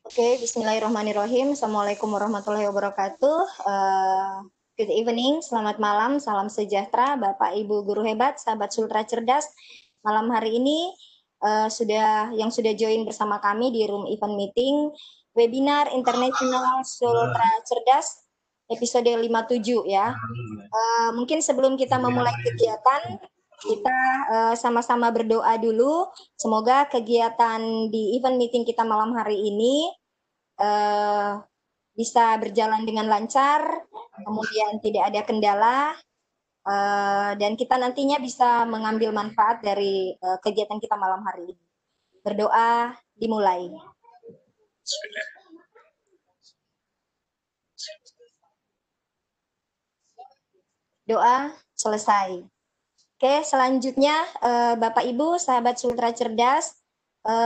Oke, bismillahirrahmanirrahim. Assalamualaikum warahmatullahi wabarakatuh. Good evening, selamat malam, salam sejahtera, Bapak Ibu guru hebat, sahabat Sultra Cerdas. Malam hari ini sudah join bersama kami di room event meeting webinar internasional Sultra Cerdas episode 57 ya. Mungkin sebelum kita memulai kegiatan, kita sama-sama berdoa dulu. Semoga kegiatan di event meeting kita malam hari ini bisa berjalan dengan lancar, kemudian tidak ada kendala, dan kita nantinya bisa mengambil manfaat dari kegiatan kita malam hari ini. Berdoa dimulai. Doa selesai. Oke, selanjutnya Bapak Ibu, sahabat Sultra Cerdas.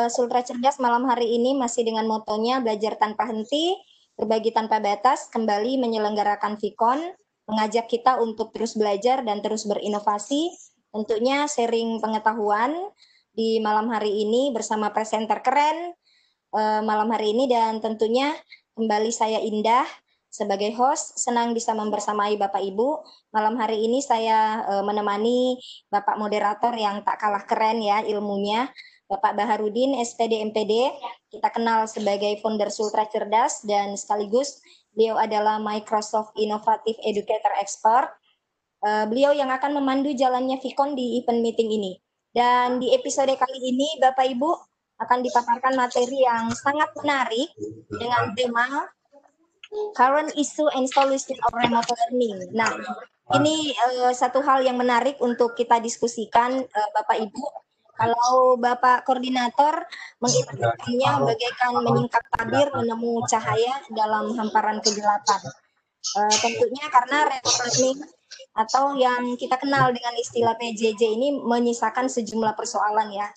Sultra Cerdas malam hari ini masih dengan motonya belajar tanpa henti, berbagi tanpa batas, kembali menyelenggarakan VCon, mengajak kita untuk terus belajar dan terus berinovasi, tentunya sharing pengetahuan di malam hari ini bersama presenter keren malam hari ini, dan tentunya kembali saya Indah sebagai host, senang bisa membersamai Bapak Ibu. Malam hari ini saya menemani Bapak moderator yang tak kalah keren ya ilmunya, Bapak Baharudin, SPD MPD. Kita kenal sebagai founder Sultra Cerdas dan sekaligus beliau adalah Microsoft Innovative Educator Expert. Beliau yang akan memandu jalannya VCon di event meeting ini. Dan di episode kali ini Bapak Ibu akan dipaparkan materi yang sangat menarik dengan tema Current Issue and Solution of Remote Learning. Nah, ini satu hal yang menarik untuk kita diskusikan, Bapak Ibu. Kalau Bapak Koordinator mengibaratkannya bagaikan menyingkap tabir menemu cahaya dalam hamparan kegelapan. Tentunya karena remote learning atau yang kita kenal dengan istilah PJJ ini menyisakan sejumlah persoalan ya.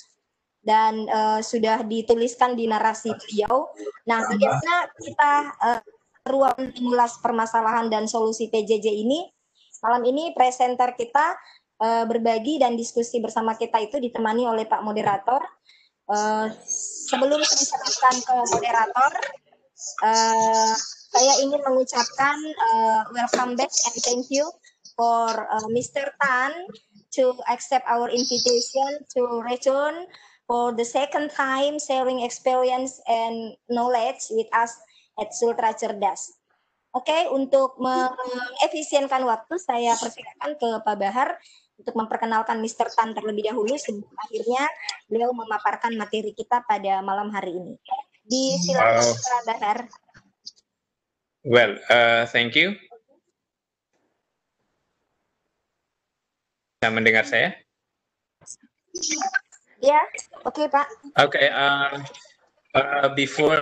Dan sudah dituliskan di narasi beliau. Nah, bagaimana kita ruang mengulas permasalahan dan solusi PJJ ini? Malam ini presenter kita berbagi dan diskusi bersama kita itu ditemani oleh Pak Moderator. Sebelum saya serahkan ke moderator, saya ingin mengucapkan welcome back and thank you for Mr. Tan to accept our invitation to return for the second time sharing experience and knowledge with us at Sultra Cerdas. Oke, untuk mengefisienkan waktu, saya persilakan ke Pak Bahar untuk memperkenalkan Mr. Tan terlebih dahulu sebelum akhirnya beliau memaparkan materi kita pada malam hari ini. Disilakan Pak Bahar. Well, thank you. Bisa mendengar saya? Ya, oke Pak. Okay. Before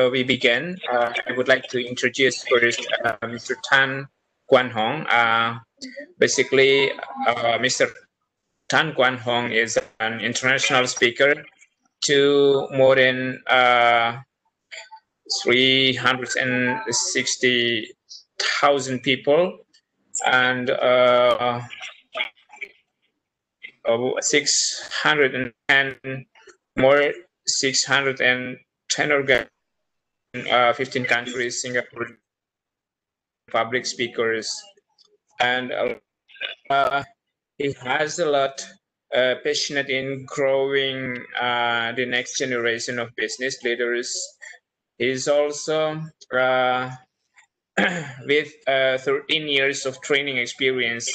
we begin, I would like to introduce first Mr. Tan Quan Hong. Basically, Mr. Tan Quan Hong is an international speaker to more than 360,000 people and 610 more 610 organ 15 countries, Singapore public speakers, and he has a lot passionate in growing the next generation of business leaders. He's also with 13 years of training experience.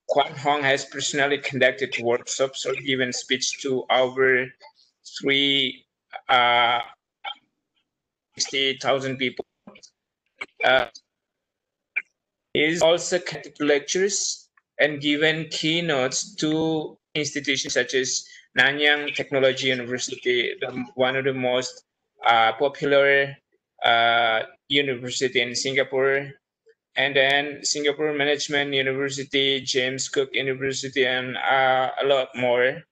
Quan Hong has personally conducted workshops or given speech to over 360,000 people. He's also conducted lectures and given keynotes to institutions such as Nanyang Technology University, one of the most popular university in Singapore, and then Singapore Management University, James Cook University, and a lot more.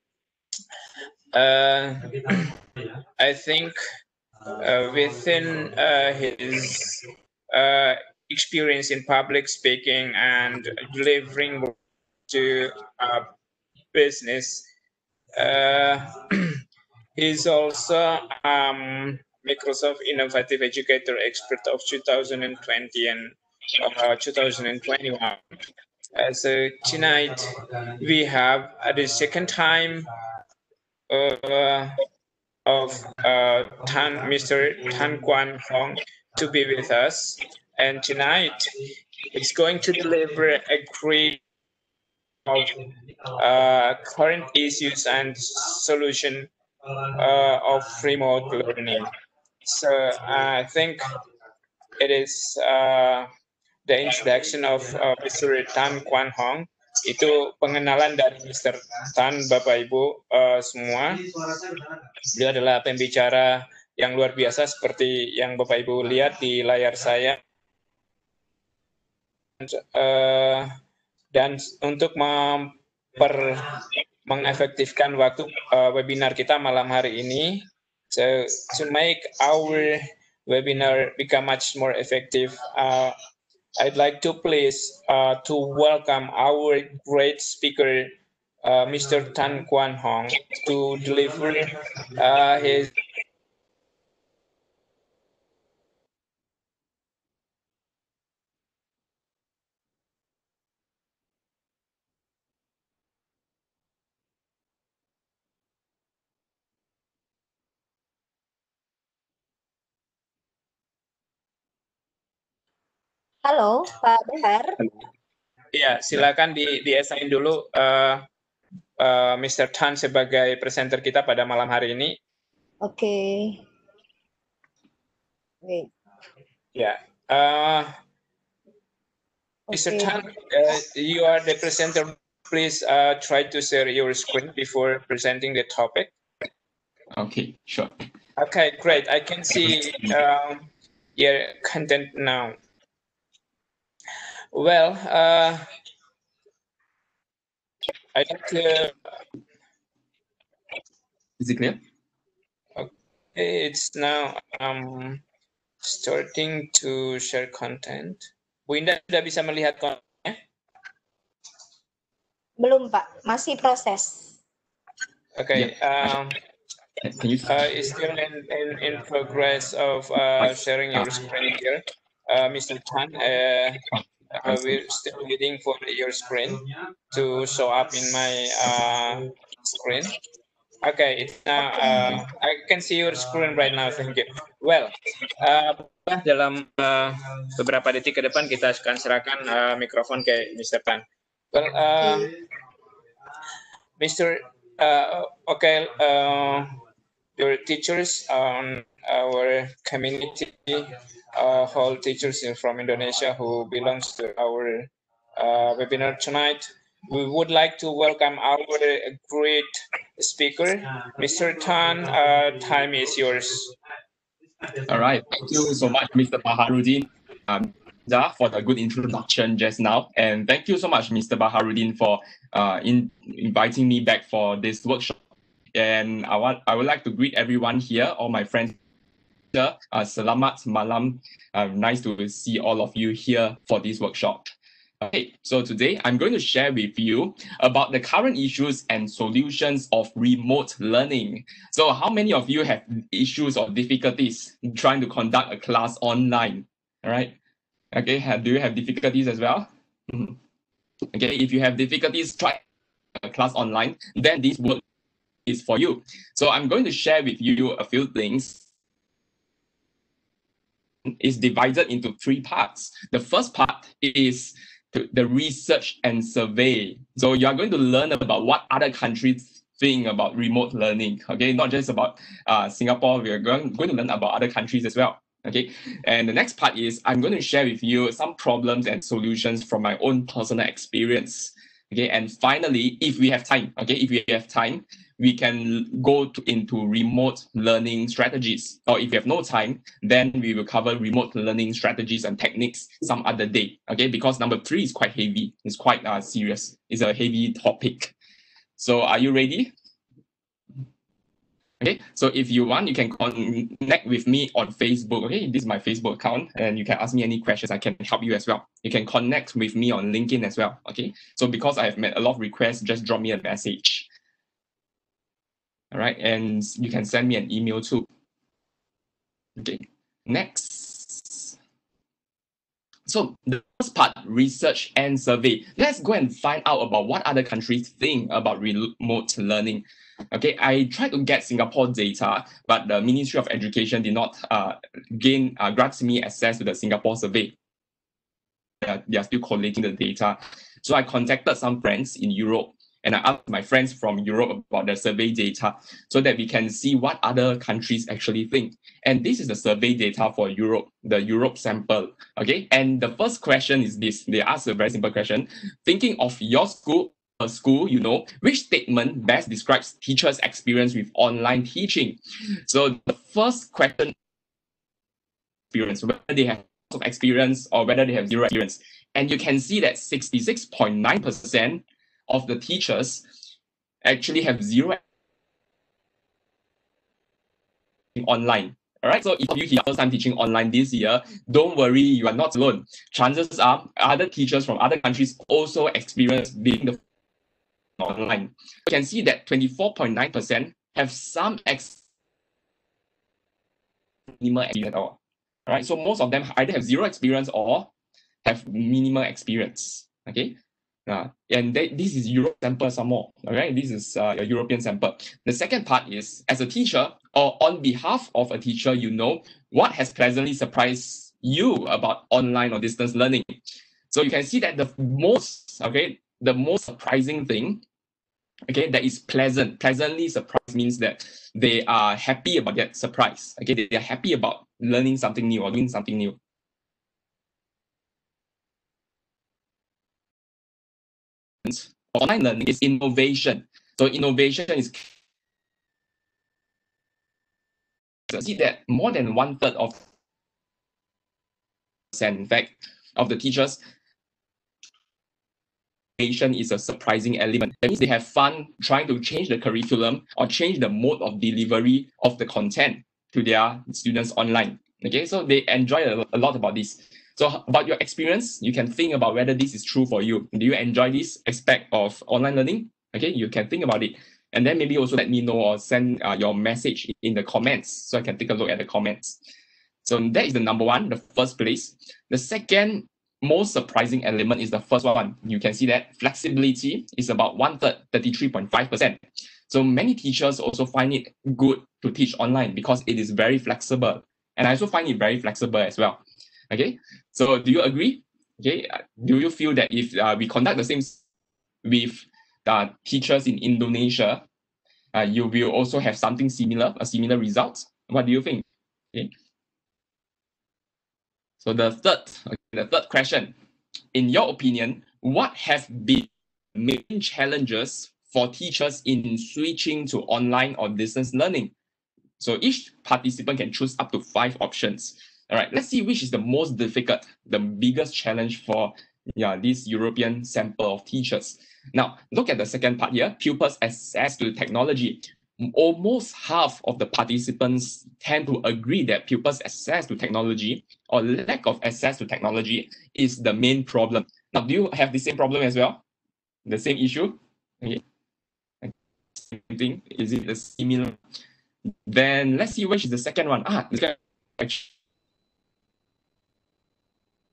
I think within his experience in public speaking and delivering to business, He's also Microsoft Innovative Educator Expert of 2020 and 2021. So tonight we have the second time of Mr. Tan Quan Hong to be with us, and tonight he's going to deliver a great of current issues and solution of remote learning. So I think it is the introduction of Mr. Tan Quan Hong. Itu pengenalan dari Mr. Tan, Bapak Ibu semua. Beliau adalah pembicara yang luar biasa seperti yang Bapak Ibu lihat di layar saya. Dan untuk mengefektifkan waktu webinar kita malam hari ini, so to make our webinar become much more effective, I'd like to please to welcome our great speaker, Mr. Tan Quan Hong, to deliver his Halo, Pak Bahar. Ya, silakan di-assign dulu Mr. Tan sebagai presenter kita pada malam hari ini. Oke. Wait. Ya, Mr. Tan, you are the presenter. Please try to share your screen before presenting the topic. Okay, sure. Okay, great. I can see your content now. Well, I'd like to... Is it clear? Okay, it's now starting to share content. Bu Indah sudah bisa melihat kontennya? Belum, Pak. Masih proses. Okay. Yeah. Can you... It's still in progress of sharing your screen here. Mr. Tan, we're still waiting for your screen to show up in my screen. Okay, it's now, I can see your screen right now, thank you. Well, dalam beberapa detik ke depan kita akan serahkan mikrofon ke Mr. Tan. Well, Mr. Okay, your teachers on our community, all teachers from Indonesia who belongs to our webinar tonight. We would like to welcome our great speaker, Mr. Tan. Time is yours. All right. Thank you so much, Mr. Baharudin, for the good introduction just now. And thank you so much, Mr. Baharudin, for inviting me back for this workshop. And I would like to greet everyone here, all my friends here. Selamat malam. Nice to see all of you here for this workshop. Okay, so today I'm going to share with you about the current issues and solutions of remote learning. So how many of you have issues or difficulties trying to conduct a class online? All right. Okay, do you have difficulties as well? Okay, if you have difficulties try a class online, then this work is for you. So I'm going to share with you a few things. It's divided into 3 parts. The first part is the research and survey. So you are going to learn about what other countries think about remote learning. Okay, not just about Singapore. We are going to learn about other countries as well. Okay, and the next part is I'm going to share with you some problems and solutions from my own personal experience. Okay, and finally, if we have time, we can go into remote learning strategies. Or if you have no time, then we will cover remote learning strategies and techniques some other day. Okay, because number 3 is quite heavy. It's quite serious. It's a heavy topic. So are you ready? Okay, so if you want, you can connect with me on Facebook. Okay, this is my Facebook account, and you can ask me any questions. I can help you as well. You can connect with me on LinkedIn as well. Okay, so because I have met a lot of requests, just drop me a message. All right, and you can send me an email too. Okay, next. So the first part, research and survey. Let's go and find out about what other countries think about remote learning. Okay, I tried to get Singapore data, but the Ministry of Education did not grant me access to the Singapore survey. They are still collating the data. So I contacted some friends in Europe, and I asked my friends from Europe about the survey data so that we can see what other countries actually think. And this is the survey data for Europe, the Europe sample. Okay, and the first question is this. They ask a very simple question. Thinking of your school, you know, which statement best describes teachers' experience with online teaching? So the first question, experience, whether they have of experience or whether they have zero experience. And you can see that 66.9% of the teachers actually have zero online. All right, so if you hear first time teaching online this year, don't worry, you are not alone. Chances are other teachers from other countries also experience being the online. You can see that 24.9% have some minimal experience at all. All right, so most of them either have zero experience or have minimal experience. Okay, and this is Europe sample some more. All right, this is a European sample. The second part is, as a teacher or on behalf of a teacher, you know, what has pleasantly surprised you about online or distance learning? So you can see that the most surprising thing, okay, that is pleasantly surprised means that they are happy about that surprise. Okay, they are happy about learning something new or doing something new. Online learning is innovation. So innovation is, see that more than 1/3 of, in fact, of the teachers, innovation is a surprising element. That means they have fun trying to change the curriculum or change the mode of delivery of the content to their students online. Okay, so they enjoy a lot about this. So about your experience, you can think about whether this is true for you. Do you enjoy this aspect of online learning? Okay, you can think about it. And then maybe also let me know or send your message in the comments so I can take a look at the comments. So that is the number one, the first place. The second most surprising element is the first one. You can see that flexibility is about 1/3, 33.5%. So many teachers also find it good to teach online because it is very flexible. And I also find it very flexible as well. Okay, so do you agree? Okay, do you feel that if we conduct the same with teachers in Indonesia, you will also have something similar, a similar result? What do you think? Okay. So the third question, in your opinion, what have been main challenges for teachers in switching to online or distance learning? So each participant can choose up to 5 options. All right, let's see which is the most difficult, the biggest challenge for this European sample of teachers. Now, look at the second part here, pupils' access to technology. Almost half of the participants tend to agree that pupils' access to technology or lack of access to technology is the main problem. Now, do you have the same problem as well? The same issue? Okay. Same thing? Is it a similar? Then let's see which is the second one.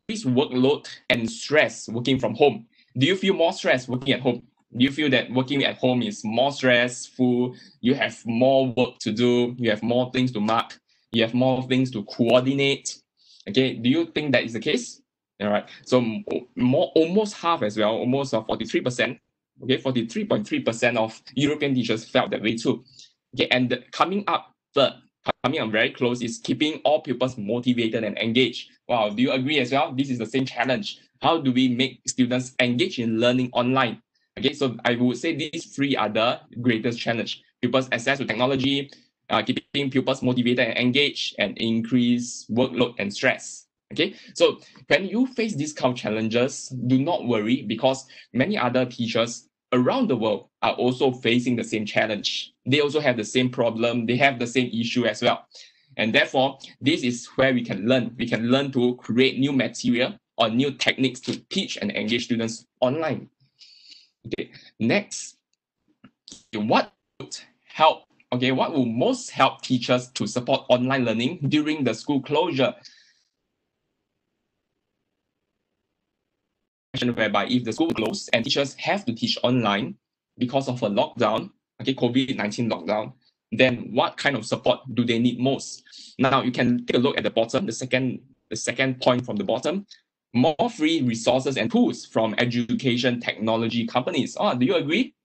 Increased workload and stress working from home. Do you feel more stress working at home? Do you feel that working at home is more stressful? You have more work to do. You have more things to mark. You have more things to coordinate. Okay, do you think that is the case? All right. So almost half as well, almost 43%. Okay, 43.3% of European teachers felt that way too. Okay, and coming up very close is keeping all pupils motivated and engaged. Wow, do you agree as well? This is the same challenge. How do we make students engage in learning online? Okay, so I would say these 3 are the greatest challenge. Pupils' access to technology, keeping pupils motivated and engaged, and increase workload and stress. Okay, so when you face these kind of challenges, do not worry because many other teachers around the world are also facing the same challenge. They also have the same problem. They have the same issue as well. And therefore, this is where we can learn. We can learn to create new material or new techniques to teach and engage students online. Okay, next, what would help okay, what will most help teachers to support online learning during the school closure? Whereby if the school closed and teachers have to teach online because of a lockdown, okay, COVID-19 lockdown, then what kind of support do they need most? Now you can take a look at the bottom, the second point from the bottom, more free resources and tools from education technology companies. Oh, do you agree?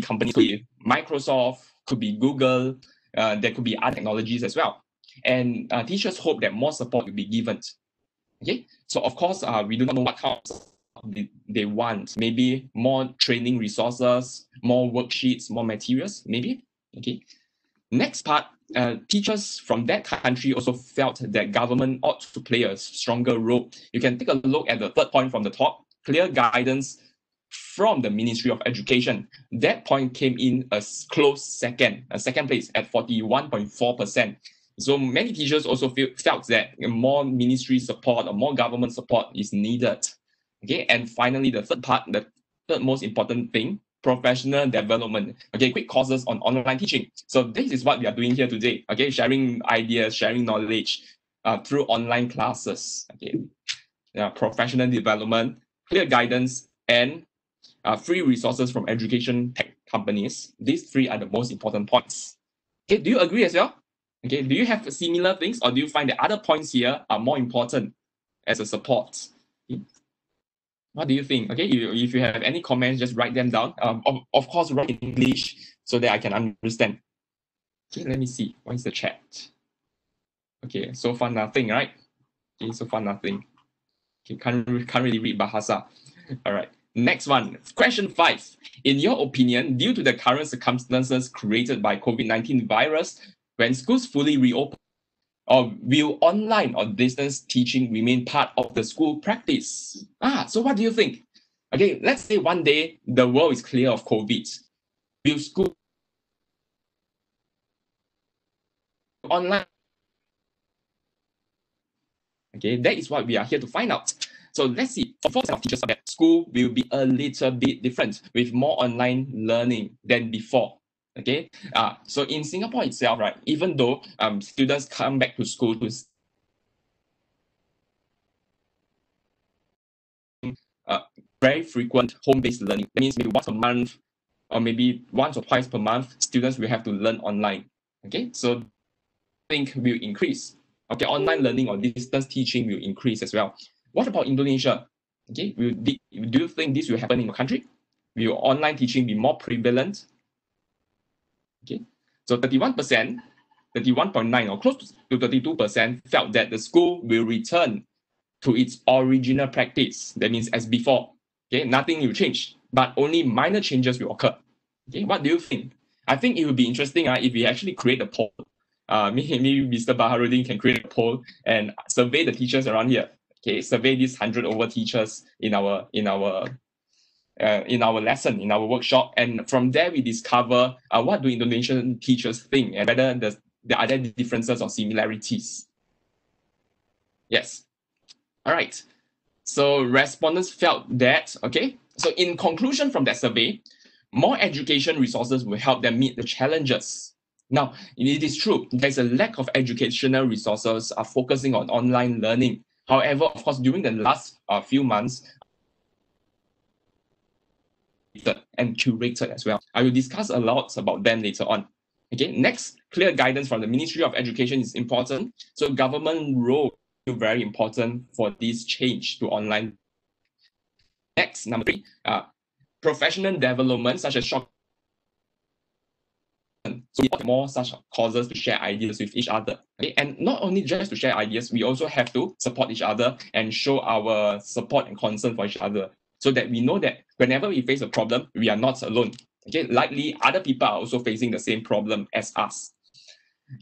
Companies could be Microsoft, could be Google, there could be other technologies as well. And teachers hope that more support will be given. Okay, so of course, we do not know what kind of support they want. Maybe more training resources, more worksheets, more materials, maybe. Okay. Next part, teachers from that country also felt that government ought to play a stronger role. You can take a look at the third point from the top, clear guidance from the Ministry of Education. That point came in a close second place at 41.4%. So many teachers also felt that more ministry support or more government support is needed. Okay, and finally, the third part, the third most important thing, professional development. Okay, quick courses on online teaching. So this is what we are doing here today. Okay, sharing ideas, sharing knowledge through online classes. Okay, professional development, clear guidance, and free resources from education tech companies. These three are the most important points. Okay, do you agree as well? Okay, do you have similar things, or do you find that other points here are more important as a support? Okay. What do you think? Okay, if you have any comments, just write them down. Of course, write in English so that I can understand. Okay, let me see. What is the chat? Okay, so far nothing, right? Okay, so far nothing. Okay, can't really read Bahasa. All right. Next one, question 5. In your opinion, due to the current circumstances created by COVID-19 virus, when schools fully reopen, or will online or distance teaching remain part of the school practice? So what do you think? Okay, let's say one day the world is clear of COVID. Will school online? Okay, that is what we are here to find out. So let's see, 4% of teachers that school will be a little bit different with more online learning than before. Okay, so in Singapore itself, right, even though students come back to school to very frequent home-based learning, that means maybe once a month or maybe once or twice per month, students will have to learn online. Okay, so I think will increase. Okay, online learning or distance teaching will increase as well. What about Indonesia? Okay, do you think this will happen in your country? Will online teaching be more prevalent? Okay, so 31%, 31.9 or close to 32% felt that the school will return to its original practice. That means as before. Okay, nothing will change, but only minor changes will occur. Okay, what do you think? I think it would be interesting if we actually create a poll. Maybe Mr. Baharudin can create a poll and survey the teachers around here. Okay, survey these 100 over teachers in our lesson, in our workshop, and from there we discover what do Indonesian teachers think and whether there are differences or similarities. Yes. All right. So respondents felt that, okay, so in conclusion from that survey, more education resources will help them meet the challenges. Now, it is true, there's a lack of educational resources focusing on online learning. However, of course, during the last few months, and curated as well. I will discuss a lot about them later on. Okay, next, clear guidance from the Ministry of Education is important. So government role is very important for this change to online. Next, number 3, professional development such as short. So we want more such causes to share ideas with each other. Okay? And not only just to share ideas, we also have to support each other and show our support and concern for each other, so that we know that whenever we face a problem, we are not alone. Okay, likely other people are also facing the same problem as us.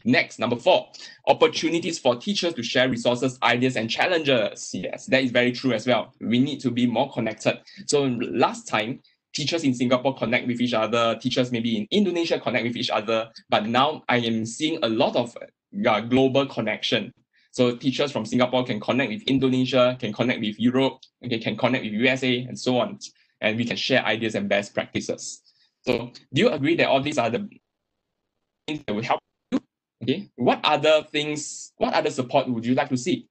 Next, number 4, opportunities for teachers to share resources, ideas, and challenges. Yes, that is very true as well. We need to be more connected. So last time, teachers in Singapore connect with each other, teachers maybe in Indonesia connect with each other, but now I am seeing a lot of global connection. So teachers from Singapore can connect with Indonesia, can connect with Europe, okay, can connect with USA, and so on. And we can share ideas and best practices. So do you agree that all these are the things that will help you? Okay, what other support would you like to see?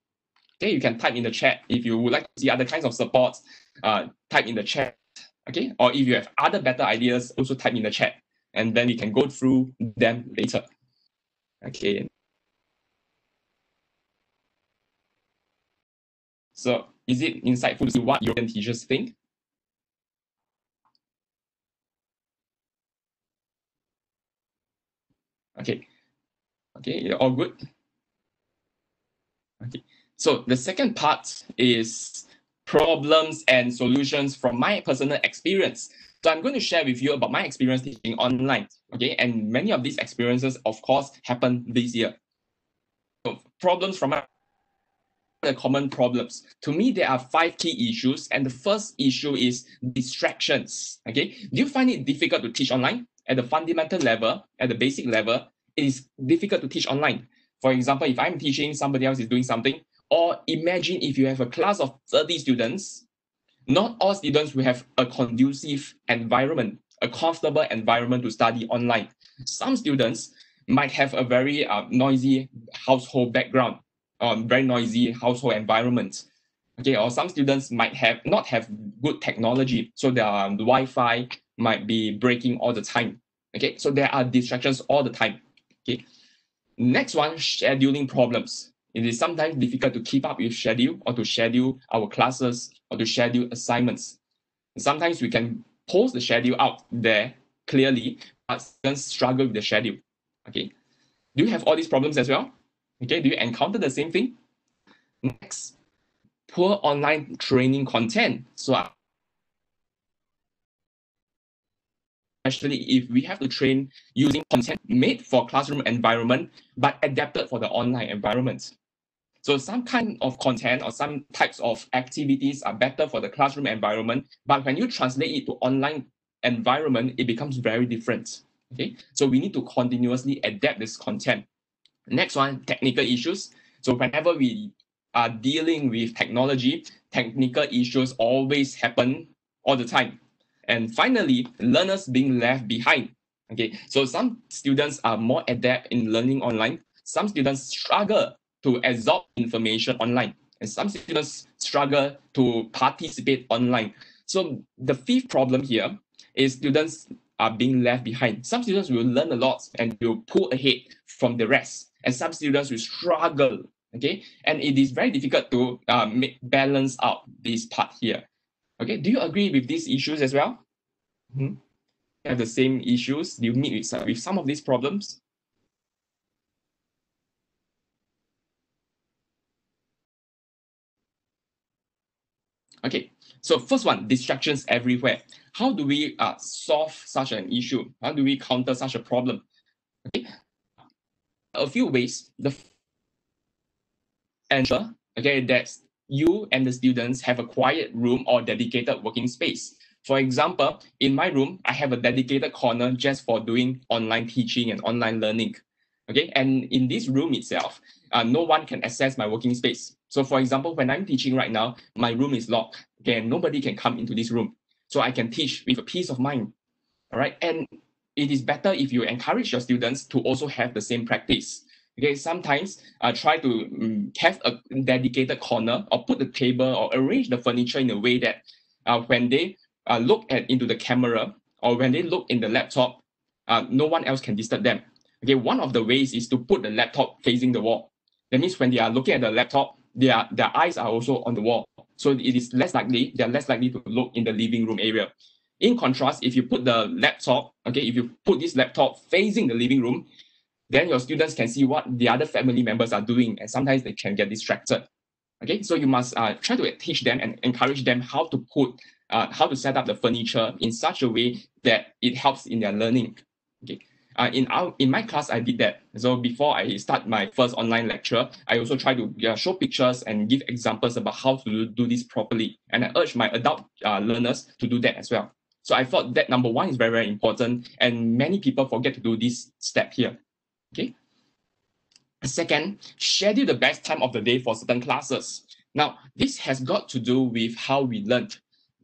Okay, you can type in the chat if you would like to see other kinds of supports. Type in the chat. Okay, or if you have other better ideas, also type in the chat, and then we can go through them later. Okay. So is it insightful to see what European teachers think? Okay. Okay, all good. Okay. So the second part is problems and solutions from my personal experience. So I'm going to share with you about my experience teaching online. Okay, and many of these experiences, of course, happened this year. So problems from the common problems. To me, there are 5 key issues, and the first issue is distractions. Okay, do you find it difficult to teach online? At the fundamental level, at the basic level, it is difficult to teach online. For example, if I'm teaching, somebody else is doing something, or imagine if you have a class of 30 students, not all students will have a conducive environment, a comfortable environment to study online. Some students might have a very noisy household background, very noisy household environment. Okay, or some students might not have good technology, so their Wi-Fi might be breaking all the time. Okay, so there are distractions all the time. Okay, next one, scheduling problems. It is sometimes difficult to keep up with schedule or to schedule our classes or to schedule assignments. Sometimes we can post the schedule out there clearly, but students struggle with the schedule. Okay, do you have all these problems as well? Okay, do you encounter the same thing? Next, poor online training content. So especially if we have to train using content made for classroom environment, but adapted for the online environment. So some kind of content or some types of activities are better for the classroom environment, but when you translate it to online environment, it becomes very different. Okay, so we need to continuously adapt this content. Next one, technical issues. So whenever we are dealing with technology, technical issues always happen all the time. And finally, learners being left behind. Okay, so some students are more adept in learning online. Some students struggle to absorb information online, and some students struggle to participate online. So the fifth problem here is students are being left behind. Some students will learn a lot and will pull ahead from the rest, and some students will struggle. Okay, and it is very difficult to balance out this part here. Okay, do you agree with these issues as well? Mm-hmm. Have the same issues? Do you meet with some of these problems? Okay, so first one, distractions everywhere. How do we solve such an issue? How do we counter such a problem? Okay, a few ways. The ensure, okay, that you and the students have a quiet room or dedicated working space. For example, in my room, I have a dedicated corner just for doing online teaching and online learning. Okay, and in this room itself, no one can access my working space. So for example, when I'm teaching right now, my room is locked. Okay, and nobody can come into this room. So I can teach with a peace of mind. All right, and it is better if you encourage your students to also have the same practice. Okay, sometimes try to have a dedicated corner or put the table or arrange the furniture in a way that when they look into the camera or when they look in the laptop, no one else can disturb them. Okay, one of the ways is to put the laptop facing the wall. That means when they are looking at the laptop, their eyes are also on the wall. So it is less likely, they're less likely to look in the living room area. In contrast, if you put the laptop, okay, if you put this laptop facing the living room, then your students can see what the other family members are doing, and sometimes they can get distracted. Okay, so you must try to teach them and encourage them how to set up the furniture in such a way that it helps in their learning. Okay, in my class, I did that. So before I start my first online lecture, I also try to show pictures and give examples about how to do this properly. And I urge my adult learners to do that as well. So I thought that number one is very, very important, and many people forget to do this step here. Okay. Second, schedule the best time of the day for certain classes. Now, this has got to do with how we learn.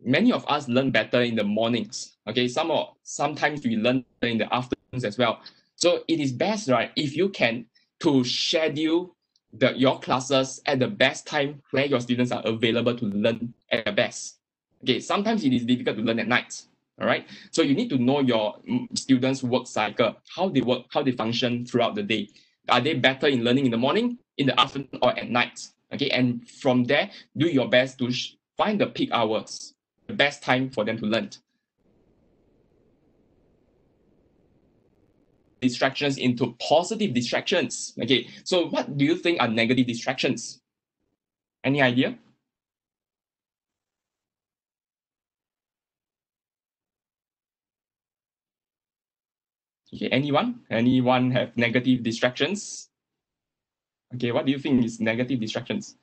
many of us learn better in the mornings. Okay, sometimes we learn in the afternoons as well. So it is best, right, if you can to schedule your classes at the best time where your students are available to learn at their best. Okay, sometimes it is difficult to learn at night. All right, so you need to know your students' work cycle, how they work, how they function throughout the day. Are they better in learning in the morning, in the afternoon, or at night? Okay, and from there, do your best to find the peak hours, the best time for them to learn. Distractions into positive distractions. Okay, so what do you think are negative distractions? Any idea? Okay, anyone have negative distractions? Okay, what do you think is negative distractions?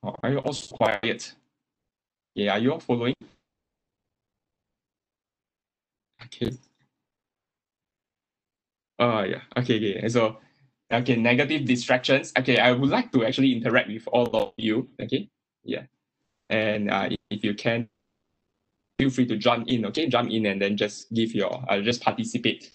Oh, are you all quiet? Yeah, are you all following? Okay. Yeah. Okay. So, okay, negative distractions. Okay, I would like to actually interact with all of you. Okay. Yeah. And if you can, feel free to jump in. Okay, jump in and then just give your just participate.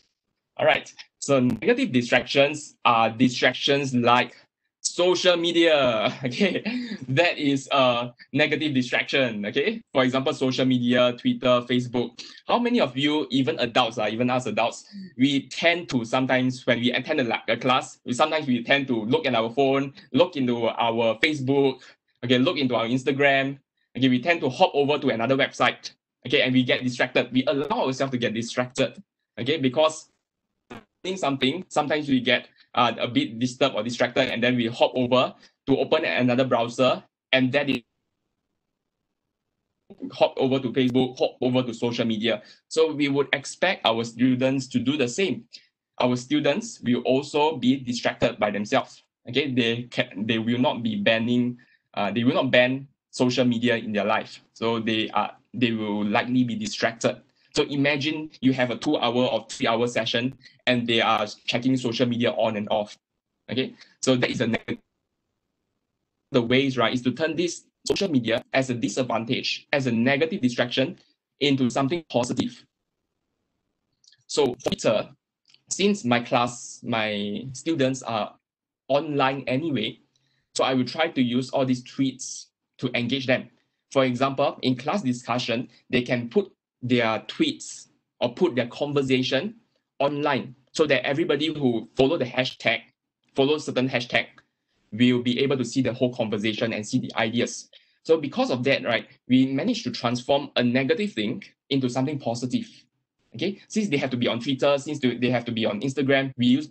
All right. So negative distractions are distractions like social media. Okay, that is a negative distraction. Okay, for example, social media, Twitter, Facebook. How many of you, even adults, even us adults, we tend to sometimes when we attend a class, we tend to look at our phone, look into our Facebook, okay, look into our Instagram. Okay, we tend to hop over to another website. Okay, and we get distracted. We allow ourselves to get distracted. Okay, because something, sometimes we get a bit disturbed or distracted, and then we hop over to open another browser, and that is hop over to Facebook, hop over to social media. So we would expect our students to do the same. Our students will also be distracted by themselves. Okay, they will not be banning, they will not ban social media in their life. So they will likely be distracted. So imagine you have a 2-hour or 3-hour session and they are checking social media on and off. Okay, so that is the ways, right, is to turn this social media as a disadvantage, as a negative distraction, into something positive. So for Twitter, since my students are online anyway, so I will try to use all these tweets to engage them. For example, in class discussion, they can put their tweets or put their conversation online so that everybody who follows certain hashtag, will be able to see the whole conversation and see the ideas. So because of that, right, we managed to transform a negative thing into something positive. Okay, since they have to be on Twitter, since they have to be on Instagram, we use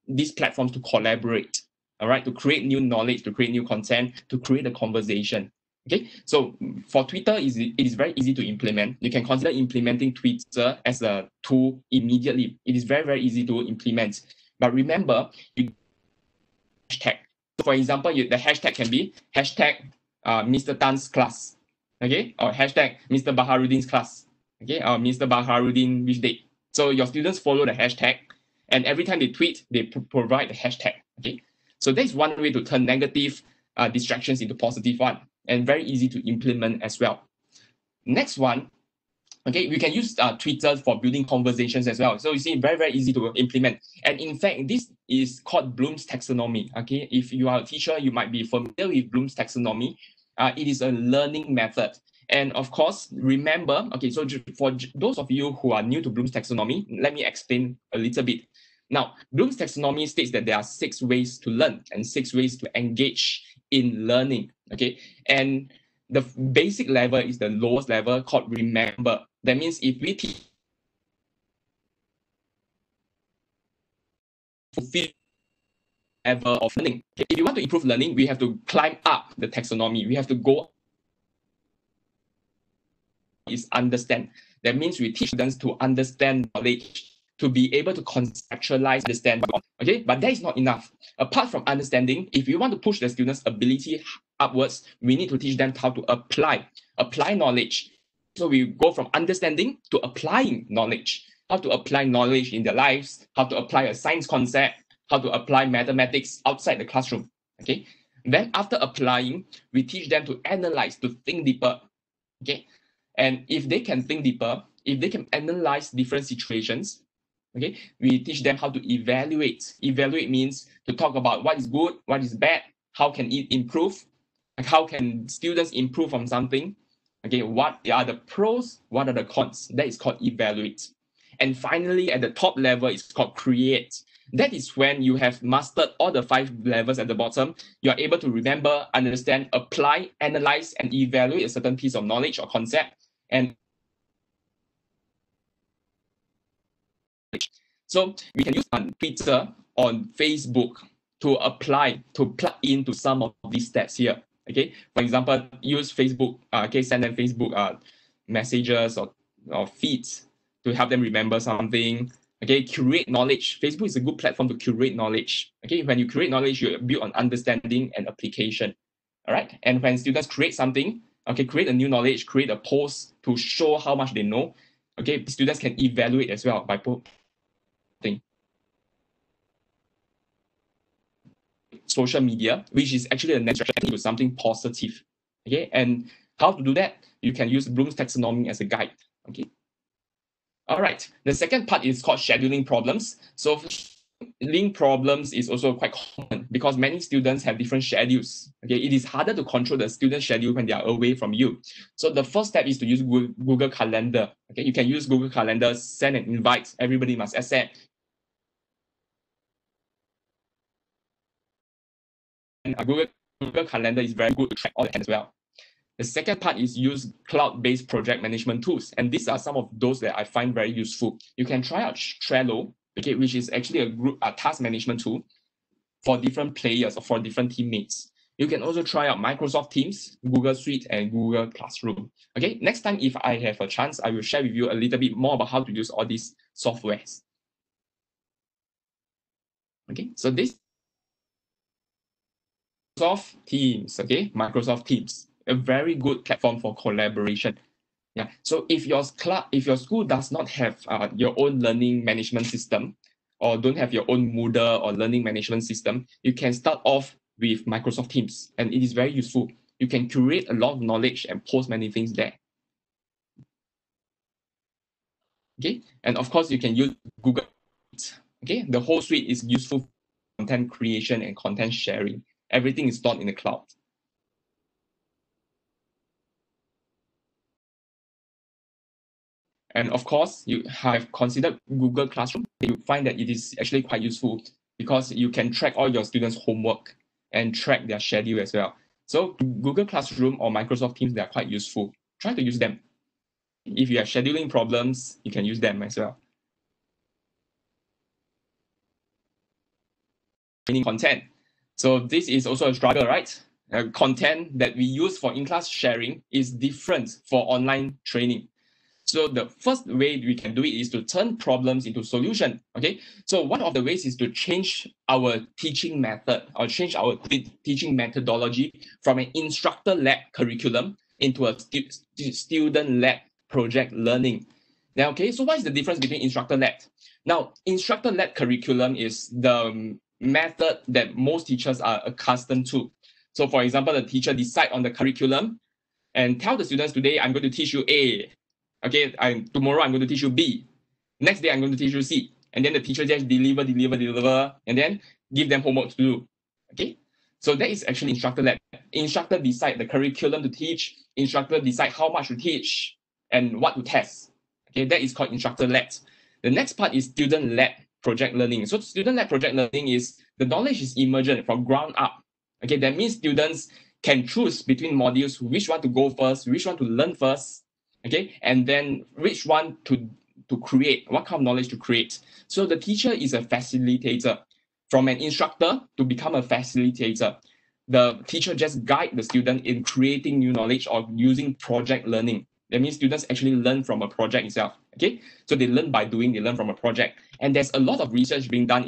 these platforms to collaborate. All right, to create new knowledge, to create new content, to create a conversation. Okay, so for Twitter, it is very easy to implement. You can consider implementing Twitter as a tool immediately. It is very, very easy to implement. But remember, you hashtag. So for example, the hashtag can be hashtag Mr. Tan's class, okay, or hashtag Mr. Baharudin's class, okay, or Mr. Baharudin which date. So your students follow the hashtag, and every time they tweet, they provide the hashtag. Okay, so that's one way to turn negative distractions into positive one, and very easy to implement as well. Next one. Okay, we can use Twitter for building conversations as well. So you see, very, very easy to implement. And in fact, this is called Bloom's taxonomy. Okay, if you are a teacher, you might be familiar with Bloom's taxonomy. It is a learning method. And of course, remember, okay, so for those of you who are new to Bloom's taxonomy, let me explain a little bit. Now, Bloom's taxonomy states that there are 6 ways to learn and 6 ways to engage in learning. Okay, and the basic level is the lowest level called remember. That means if we teach level of learning, okay, if you want to improve learning, we have to climb up the taxonomy. We have to go is understand. That means we teach students to understand knowledge, to be able to conceptualize, understand. Okay, but that is not enough. Apart from understanding, if you want to push the students' ability upwards, we need to teach them how to apply knowledge. So we go from understanding to applying knowledge, how to apply knowledge in their lives, how to apply a science concept, how to apply mathematics outside the classroom. Okay, then after applying, we teach them to analyze, to think deeper. Okay, and if they can think deeper, if they can analyze different situations, okay, we teach them how to evaluate. Evaluate means to talk about what is good, what is bad, how can it improve, like how can students improve on something. Okay, what are the pros, what are the cons? That is called evaluate. And finally, at the top level, it's called create. That is when you have mastered all the 5 levels at the bottom. You are able to remember, understand, apply, analyze, and evaluate a certain piece of knowledge or concept. And so we can use Twitter, on Facebook to apply, to plug into some of these steps here. Okay, for example, use Facebook, send them Facebook messages or feeds to help them remember something. Okay, curate knowledge. Facebook is a good platform to curate knowledge. Okay, when you curate knowledge, you build on understanding and application. All right, and when students create something, okay, create a new knowledge, create a post to show how much they know. Okay, students can evaluate as well by posting. Social media, which is actually a next direction to something positive. Okay, and how to do that? You can use Bloom's taxonomy as a guide. Okay. All right. The second part is called scheduling problems. So scheduling problems is also quite common because many students have different schedules. Okay, it is harder to control the student schedule when they are away from you. So the first step is to use Google Calendar. Okay, you can use Google Calendar, send an invite. Everybody must accept. And Google Calendar is very good to track all that as well. The second part is use cloud-based project management tools. And these are some of those that I find very useful. You can try out Trello, okay, which is actually a task management tool for different players or for different teammates. You can also try out Microsoft Teams, Google Suite, and Google Classroom. Okay, next time if I have a chance, I will share with you a little bit more about how to use all these softwares. Okay, so this Microsoft Teams, okay, Microsoft Teams, a very good platform for collaboration. Yeah. So if your school does not have your own learning management system, or don't have your own Moodle or learning management system, you can start off with Microsoft Teams, and it is very useful. You can curate a lot of knowledge and post many things there. Okay, and of course you can use Google. Okay, the whole suite is useful for content creation and content sharing. Everything is stored in the cloud. And of course, you have considered Google Classroom. You find that it is actually quite useful because you can track all your students' homework and track their schedule as well. So Google Classroom or Microsoft Teams, they are quite useful. Try to use them. If you have scheduling problems, you can use them as well. Training content. So this is also a struggle, right? Content that we use for in-class sharing is different for online training. So the first way we can do it is to turn problems into solution. Okay. So one of the ways is to change our teaching method or change our teaching methodology from an instructor-led curriculum into a student-led project learning. Now, okay. So what is the difference between instructor-led? Now, instructor-led curriculum is the method that most teachers are accustomed to. So, for example, the teacher decide on the curriculum and tell the students today, I'm going to teach you A. Okay, tomorrow I'm going to teach you B. Next day I'm going to teach you C. And then the teacher just deliver, and then give them homework to do. Okay, so that is actually instructor-led. Instructor decide the curriculum to teach. Instructor decide how much to teach and what to test. Okay, that is called instructor-led. The next part is student-led project learning. So student-led project learning is the knowledge is emergent from ground up. Okay, that means students can choose between modules which one to go first, which one to learn first, okay, and then which one to create, what kind of knowledge to create. So the teacher is a facilitator. From an instructor to become a facilitator, the teacher just guide the student in creating new knowledge or using project learning. That means students actually learn from a project itself. Okay, so they learn by doing, they learn from a project, and there's a lot of research being done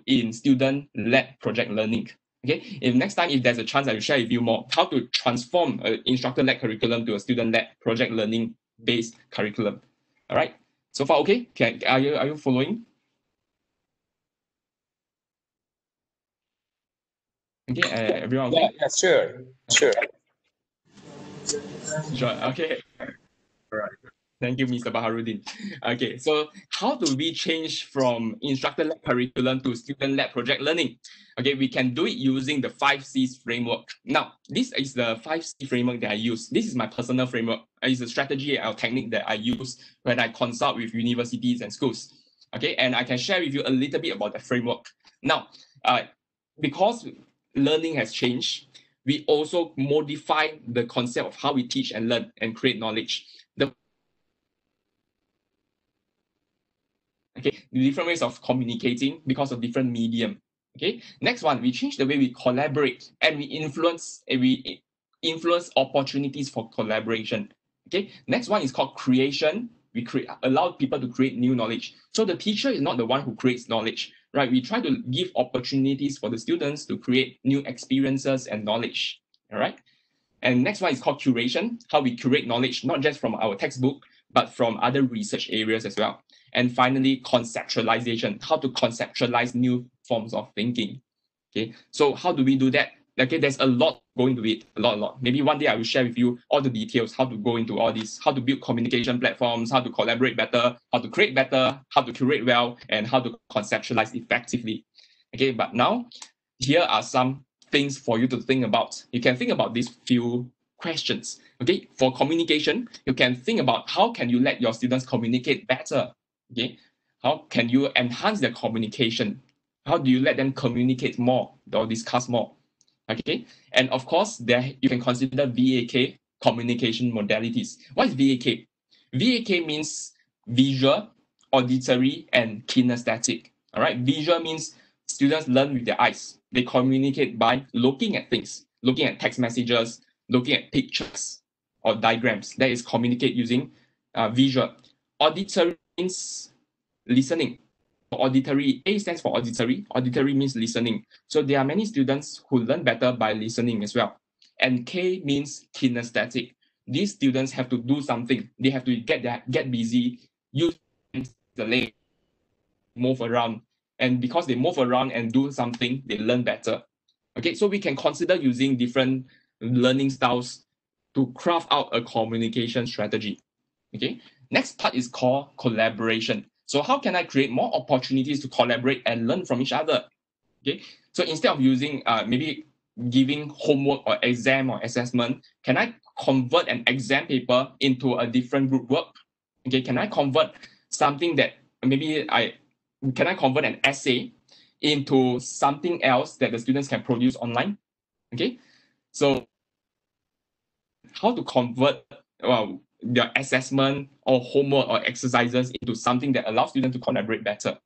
in student-led project learning. Okay, if next time if there's a chance, I will share with you more how to transform an instructor-led curriculum to a student-led project learning based curriculum. All right, so far okay? Are you following? Okay, everyone okay? Yeah, sure. Sure. Okay. All right. Thank you, Mr. Baharudin. Okay, so how do we change from instructor-led curriculum to student-led project learning? Okay, we can do it using the 5Cs framework. Now, this is the 5C framework that I use. This is my personal framework. It's a strategy or technique that I use when I consult with universities and schools. Okay, and I can share with you a little bit about the framework. Now, because learning has changed, we also modify the concept of how we teach and learn and create knowledge. Okay, the different ways of communicating because of different medium. Okay, next one, we change the way we collaborate and we influence opportunities for collaboration. Okay, next one is called creation. We allow people to create new knowledge. So the teacher is not the one who creates knowledge, right? We try to give opportunities for the students to create new experiences and knowledge. All right. And next one is called curation, how we curate knowledge, not just from our textbook, but from other research areas as well. And finally, conceptualization, how to conceptualize new forms of thinking. Okay, so how do we do that? Okay, there's a lot going to it, a lot. Maybe one day I will share with you all the details, how to go into all this, how to build communication platforms, how to collaborate better, how to create better, how to curate well, and how to conceptualize effectively. Okay, but now here are some things for you to think about. You can think about these few questions. Okay, for communication, you can think about how can you let your students communicate better. Okay, how can you enhance their communication? How do you let them communicate more or discuss more? Okay, and of course, there you can consider VAK, communication modalities. What is VAK? VAK means visual, auditory, and kinesthetic. All right, visual means students learn with their eyes. They communicate by looking at things, looking at text messages, looking at pictures or diagrams. That is communicate using visual. Auditory means listening. Auditory, A stands for auditory. Auditory means listening. So there are many students who learn better by listening as well. And K means kinesthetic. These students have to do something. They have to get busy, use the leg, move around. And because they move around and do something, they learn better. Okay, so we can consider using different learning styles to craft out a communication strategy. Okay, next part is called collaboration. So how can I create more opportunities to collaborate and learn from each other? Okay, so instead of using maybe giving homework or exam or assessment, can I convert an exam paper into a different group work? Okay, can I convert something that can I convert an essay into something else that the students can produce online? Okay, so how to convert their assessment or homework or exercises into something that allows students to collaborate better.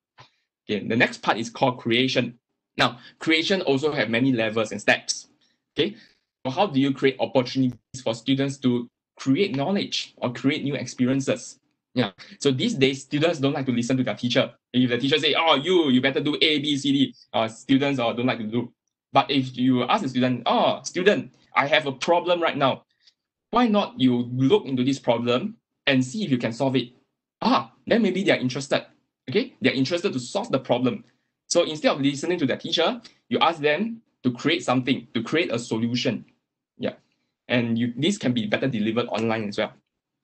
Okay, the next part is called creation. Now, creation also have many levels and steps. Okay, so how do you create opportunities for students to create knowledge or create new experiences? Yeah, so these days, students don't like to listen to their teacher. If the teacher say, oh, you better do A, B, C, D, students don't like to do. But if you ask the student, oh, student, I have a problem right now. Why not you look into this problem and see if you can solve it? Then maybe they're interested. Okay, they're interested to solve the problem. So instead of listening to the teacher, you ask them to create something, to create a solution. Yeah, and this can be better delivered online as well.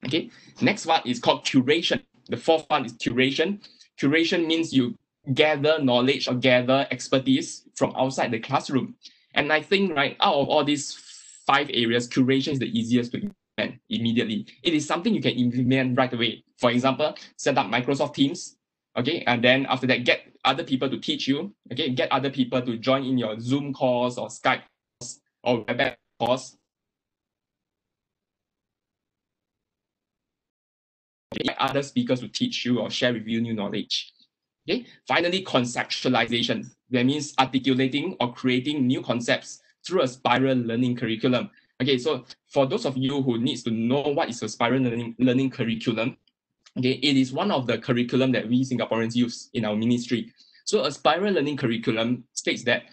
Okay, next one is called curation. The fourth one is curation. Curation means you gather knowledge or gather expertise from outside the classroom. And I think, right, out of all these 5 areas, curation is the easiest to implement immediately. It is something you can implement right away. For example, set up Microsoft Teams, okay, and then after that, get other people to teach you, okay, get other people to join in your Zoom calls or Skype calls or WebEx calls. Get other speakers to teach you or share with you new knowledge. Okay, finally, conceptualization. That means articulating or creating new concepts through a spiral learning curriculum. Okay, so for those of you who needs to know what is a spiral learning curriculum, okay, it is one of the curriculum that we Singaporeans use in our ministry. So a spiral learning curriculum states that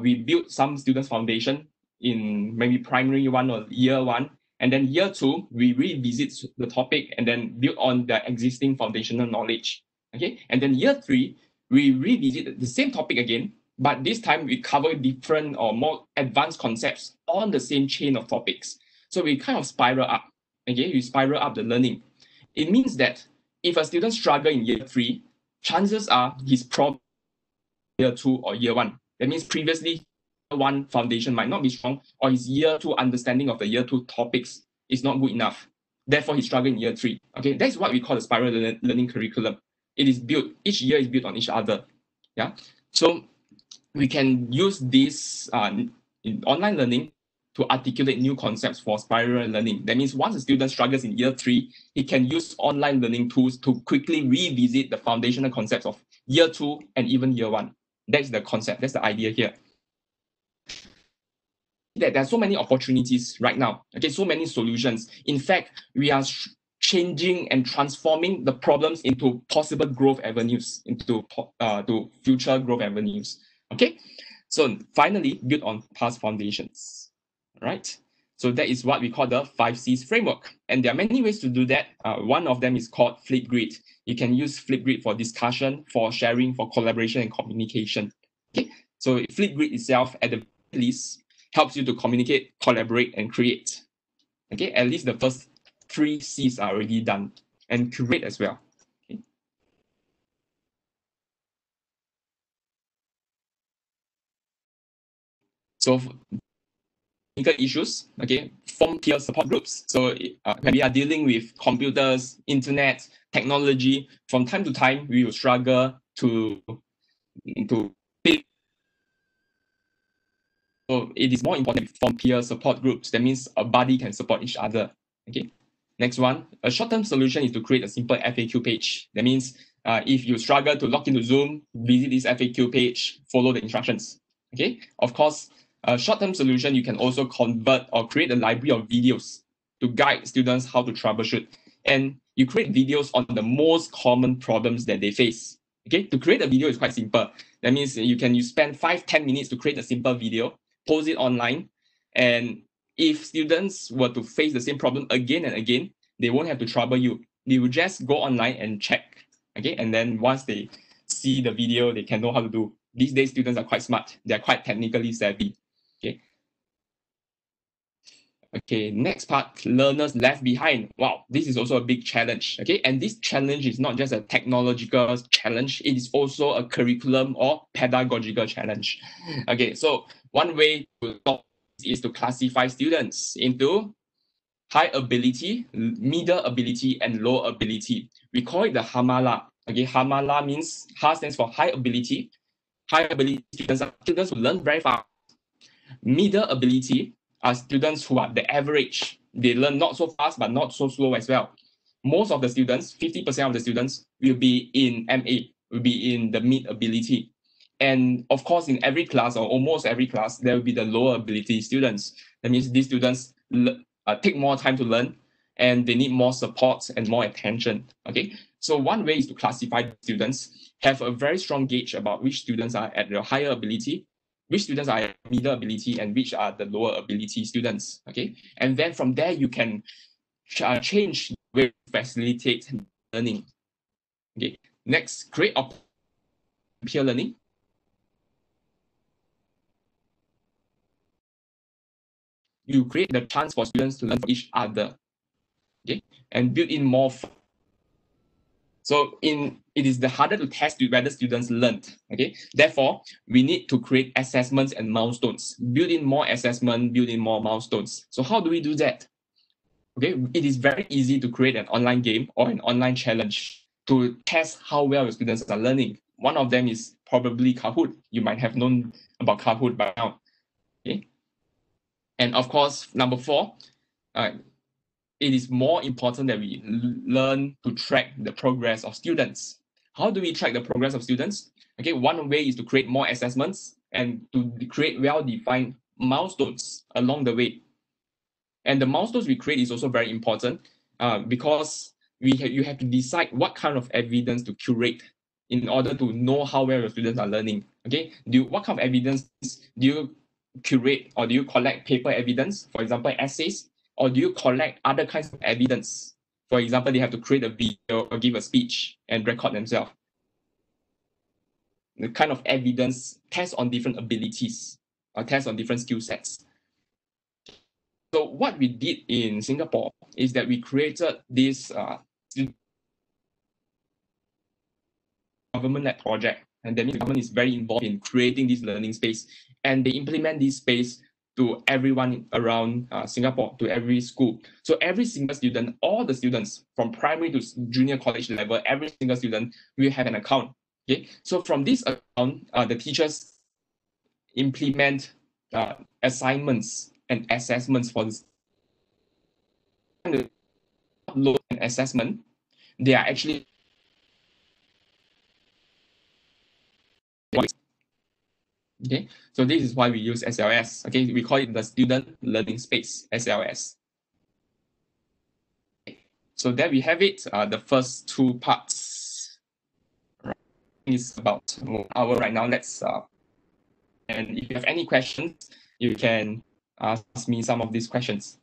we build some students' foundation in maybe primary 1 or year 1, and then year 2, we revisit the topic and then build on the existing foundational knowledge. Okay, and then year 3, we revisit the same topic again, but this time we cover different or more advanced concepts on the same chain of topics. So we kind of spiral up. okay, you spiral up the learning. It means that if a student struggle in year 3, chances are his problem year 2 or year 1. That means previously year 1 foundation might not be strong, or his year 2 understanding of the year 2 topics is not good enough. Therefore, he's struggling in year 3. Okay, that's what we call the spiral learning curriculum. It is built, each year is built on each other. Yeah. So we can use this in online learning to articulate new concepts for spiral learning. That means once a student struggles in year 3, he can use online learning tools to quickly revisit the foundational concepts of year 2 and even year 1. That's the concept, that's the idea here. There are so many opportunities right now, okay, so many solutions. In fact, we are changing and transforming the problems into possible growth avenues, into to future growth avenues. Okay, so finally, build on past foundations. All right, so that is what we call the 5Cs framework, and there are many ways to do that. One of them is called Flipgrid. You can use Flipgrid for discussion, for sharing, for collaboration and communication. Okay, so Flipgrid itself, at the least, helps you to communicate, collaborate, and create. Okay, at least the first 3 C's are already done, and curate as well. Okay. So technical issues, okay, form peer support groups. So when we are dealing with computers, internet, technology, from time to time, we will struggle to pick. So it is more important to form peer support groups. That means a buddy can support each other. Okay. Next one, a short-term solution is to create a simple FAQ page. That means if you struggle to log into Zoom, visit this FAQ page, follow the instructions. Okay. Of course, a short-term solution, you can also convert or create a library of videos to guide students how to troubleshoot. And you create videos on the most common problems that they face. Okay. To create a video is quite simple. That means you spend 5-10 minutes to create a simple video, post it online, and if students were to face the same problem again and again, they won't have to trouble you. They will just go online and check. Okay, and then once they see the video, they can know how to do. These days, students are quite smart. They're quite technically savvy. Okay. Okay, next part, learners left behind. Wow, this is also a big challenge. Okay, and this challenge is not just a technological challenge, it is also a curriculum or pedagogical challenge. Okay, so one way to solve is to classify students into high ability, middle ability, and low ability. We call it the Hamala. Okay, Hamala means Ha stands for high ability. High ability students are students who learn very fast. Middle ability are students who are the average. They learn not so fast, but not so slow as well. Most of the students, 50% of the students, will be in MA, will be in the mid ability. And of course, in every class or almost every class, there will be the lower ability students. That means these students take more time to learn and they need more support and more attention. Okay, so one way is to classify students, have a very strong gauge about which students are at the higher ability, which students are at middle ability, and which are the lower ability students. Okay, and then from there you can change the way to facilitate learning. Okay, next, create peer learning. You create the chance for students to learn from each other, okay, and build in more. So it is the harder to test whether students learned, okay. Therefore, we need to create assessments and milestones. Build in more assessment, build in more milestones. So how do we do that? Okay, it is very easy to create an online game or an online challenge to test how well your students are learning. One of them is probably Kahoot. You might have known about Kahoot by now. Okay. And of course, number 4, it is more important that we learn to track the progress of students. How do we track the progress of students? Okay, one way is to create more assessments and to create well-defined milestones along the way. And the milestones we create is also very important because you have to decide what kind of evidence to curate in order to know how well your students are learning. Okay, what kind of evidence do you curate, or do you collect paper evidence, for example, essays, or do you collect other kinds of evidence? For example, they have to create a video or give a speech and record themselves. The kind of evidence tests on different abilities or tests on different skill sets. So what we did in Singapore is that we created this government-led project, and that means the government is very involved in creating this learning space, and they implement this space to everyone around Singapore, to every school. So every single student, all the students from primary to junior college level, every single student will have an account. Okay, so from this account, the teachers implement assignments and assessments for this. Upload an assessment, they are actually okay. So this is why we use SLS. Okay, we call it the student learning space, SLS. So there we have it. The first two parts. Is about 1 hour right now. Let's and if you have any questions, you can ask me some of these questions.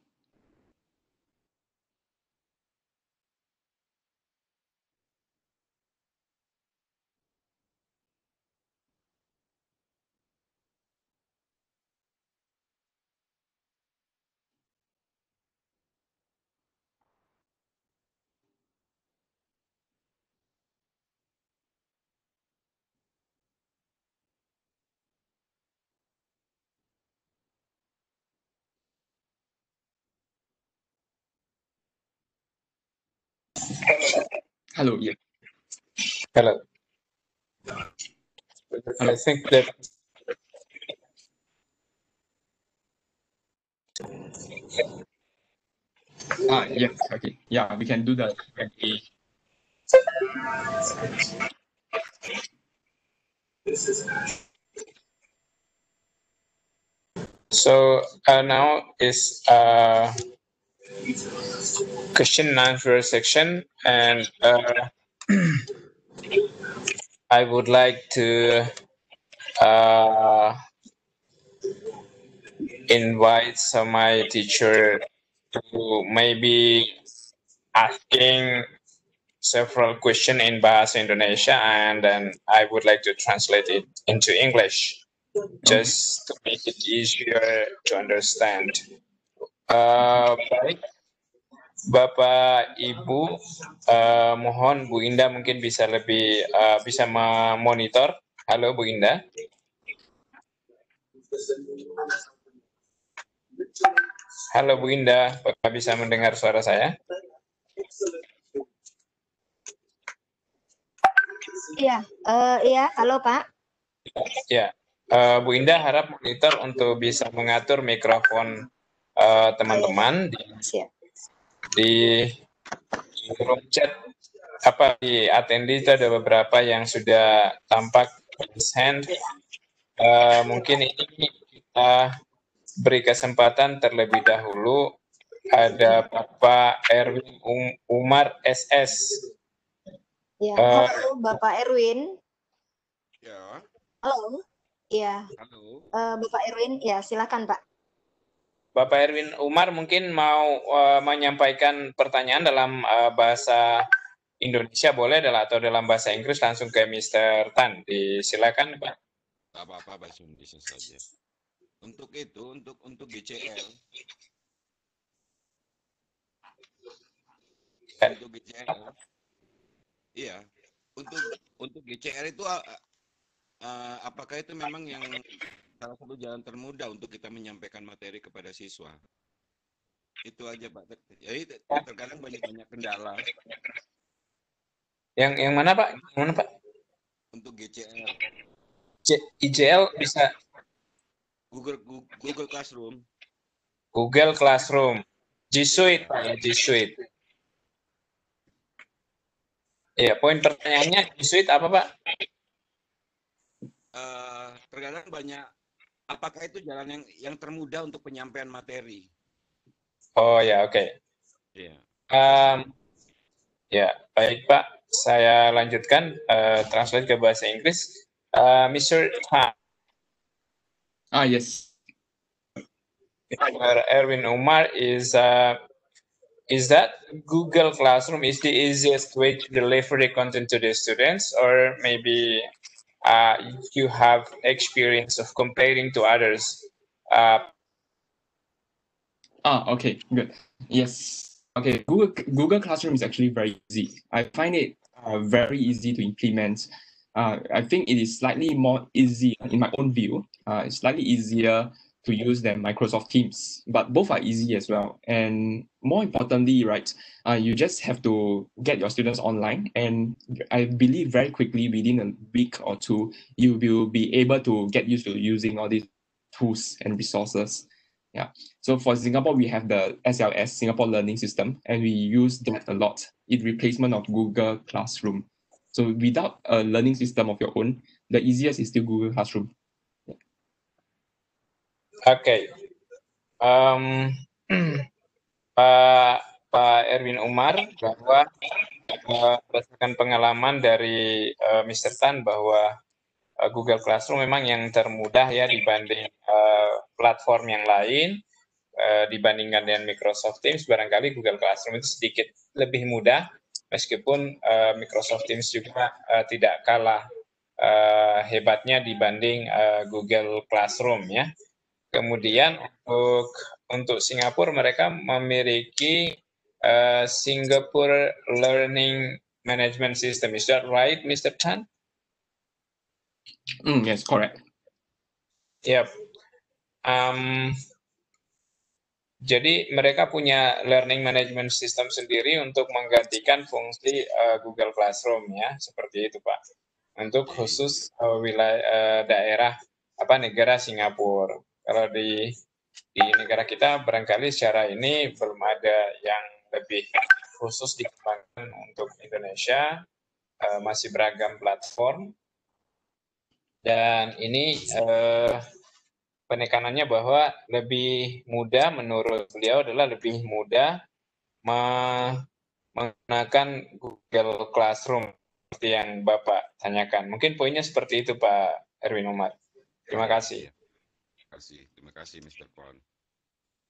Hello, yeah. Hello. I think that Yes, okay. Yeah, we can do the so now is question and answer section, and I would like to invite my teacher to maybe asking several questions in Bahasa Indonesia, and then I would like to translate it into English, just to make it easier to understand. Baik, Bapak Ibu, mohon Bu Indah mungkin bisa lebih bisa memonitor. Halo Bu Indah. Halo Bu Indah, Bapak bisa mendengar suara saya? Iya, iya, halo Pak. Ya, Bu Indah harap monitor untuk bisa mengatur mikrofon teman-teman di room chat. Apa di attendee itu ada beberapa yang sudah tampak raise hand. Mungkin ini kita beri kesempatan terlebih dahulu. Ada Bapak Erwin Umar SS. Ya, halo Bapak Erwin. Ya. Halo. Iya. Halo. Bapak Erwin, ya silakan Pak. Bapak Erwin Umar mungkin mau menyampaikan pertanyaan dalam bahasa Indonesia boleh atau dalam bahasa Inggris langsung ke Mr. Tan. Silakan Pak. Tak apa-apa bahasa Indonesia saja. Untuk itu, untuk GCL. Untuk GCL. Iya. Untuk GCL itu apakah itu memang yang salah satu jalan termudah untuk kita menyampaikan materi kepada siswa? Itu aja Pak. Jadi terkadang banyak kendala. Yang mana Pak? Yang mana Pak? Untuk GCL. IJL bisa Google Classroom. Google Classroom. G Suite Pak ya, G Suite. Ya, poin pertanyaannya G Suite apa Pak? Terkadang banyak. Apakah itu jalan yang termudah untuk penyampaian materi? Oh ya, oke. Iya. Ya, baik Pak. Saya lanjutkan translate ke bahasa Inggris. Mr. Tan. Yes. Erwin Umar is that Google Classroom is the easiest way to deliver the content to the students, or maybe you have experience of comparing to others? Okay, good. Yes. Okay, Google Classroom is actually very easy. I find it very easy to implement. I think it is slightly more easy in my own view. It's slightly easier to use than Microsoft Teams, but both are easy as well. And more importantly, right, you just have to get your students online, and I believe very quickly, within a week or two, you will be able to get used to using all these tools and resources. Yeah. So for Singapore, we have the SLS, Singapore Learning System, and we use that a lot in replacement of Google Classroom. So without a learning system of your own, the easiest is still Google Classroom. Oke, Pak Erwin Umar, bahwa berdasarkan pengalaman dari Mr. Tan bahwa Google Classroom memang yang termudah ya dibanding platform yang lain. Dibandingkan dengan Microsoft Teams, barangkali Google Classroom itu sedikit lebih mudah, meskipun Microsoft Teams juga tidak kalah hebatnya dibanding Google Classroom ya. Kemudian untuk Singapura, mereka memiliki Singapore Learning Management System. Is that right, Mr. Tan? Yes, correct. Yep. Jadi mereka punya learning management system sendiri untuk menggantikan fungsi Google Classroom ya, seperti itu Pak. Untuk khusus wilayah daerah negara Singapura. Kalau di negara kita barangkali secara ini belum ada yang lebih khusus dikembangkan untuk Indonesia, masih beragam platform. Dan ini penekanannya bahwa lebih mudah, menurut beliau adalah lebih mudah menggunakan Google Classroom seperti yang Bapak tanyakan. Mungkin poinnya seperti itu Pak Erwin Umar. Terima kasih. Terima kasih Mr. Pon.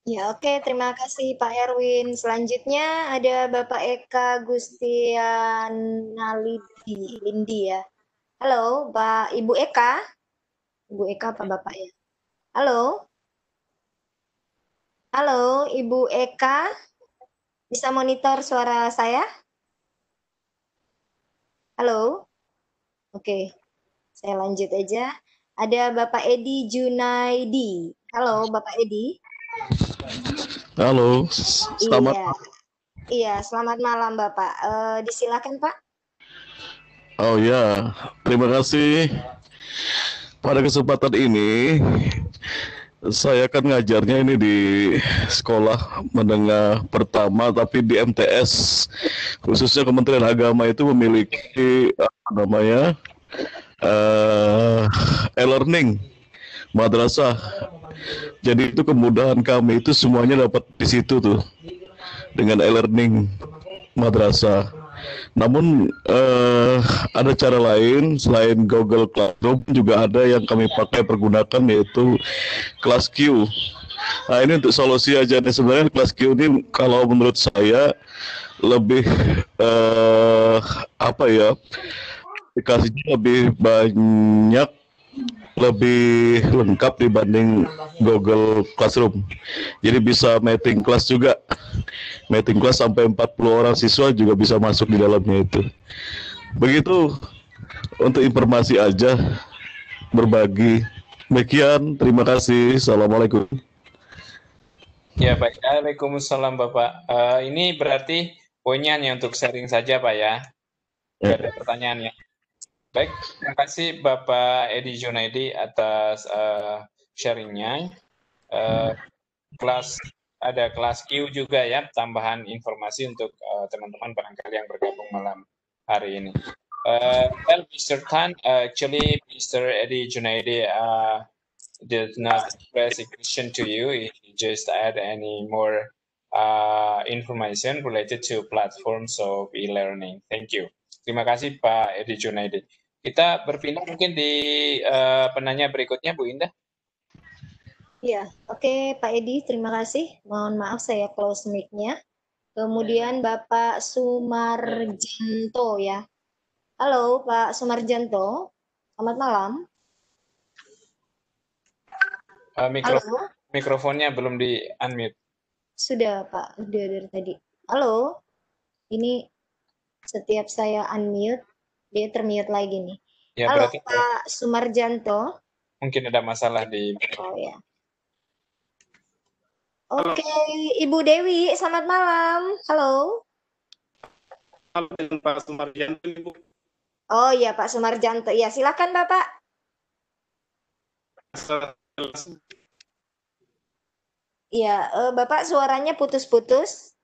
Ya, oke, terima kasih Pak Erwin. Selanjutnya ada Bapak Eka Gustianalidi Lindi ya. Halo, Pak Ibu Eka. Ibu Eka apa Bapak ya? Halo. Halo, Ibu Eka. Bisa monitor suara saya? Halo. Oke. Saya lanjut aja. Ada Bapak Edi Junaidi. Halo, Bapak Edi. Halo, selamat. Iya, selamat malam Bapak. Disilakan Pak. Oh ya, terima kasih. Pada kesempatan ini, saya akan ngajarnya ini di sekolah menengah pertama, tapi di MTS, khususnya Kementerian Agama itu memiliki e-learning madrasah. Jadi itu kemudahan kami itu semuanya dapat di situ tuh dengan e-learning madrasah. Namun ada cara lain selain Google Classroom, juga ada yang kami pakai pergunakan, yaitu ClassQ. Nah, ini untuk solusi aja nih. Sebenarnya ClassQ ini kalau menurut saya lebih aplikasinya lebih banyak, lebih lengkap dibanding Google Classroom. Jadi bisa meeting kelas juga. Meeting kelas sampai 40 orang siswa juga bisa masuk di dalamnya itu. Begitu untuk informasi aja, berbagi. Demikian, terima kasih. Assalamualaikum. Ya, baik. Waalaikumsalam Bapak. Ini berarti poinnya hanya untuk sharing saja Pak ya. Tidak ada pertanyaannya. Baik, terima kasih Bapak Edi Junaidi atas sharingnya. Ada kelas Q juga ya, tambahan informasi untuk teman-teman barangkali yang bergabung malam hari ini. Well, Mr. Tan, actually Mr. Edi Junaidi did not express a question to you. He just add any more information related to platforms of e-learning. Thank you. Terima kasih Pak Edi Junaidi. Kita berpindah mungkin di penanya berikutnya, Bu Indah. Ya, oke Pak Edi, terima kasih. Mohon maaf saya close mic-nya. Kemudian Bapak Sumarjanto ya. Halo Pak Sumarjanto, selamat malam. Mikrofonnya belum di unmute. Sudah Pak, udah dari tadi. Halo, ini setiap saya unmute, dia termute lagi nih. Ya, Halo, berarti Pak Sumarjanto. mungkin ada masalah di. Oh ya. Oke, Ibu Dewi, selamat malam. Halo. Halo, Pak Sumarjanto, Ibu. Oh iya, Pak Sumarjanto. Ya, silakan Bapak. Iya, Bapak suaranya putus-putus.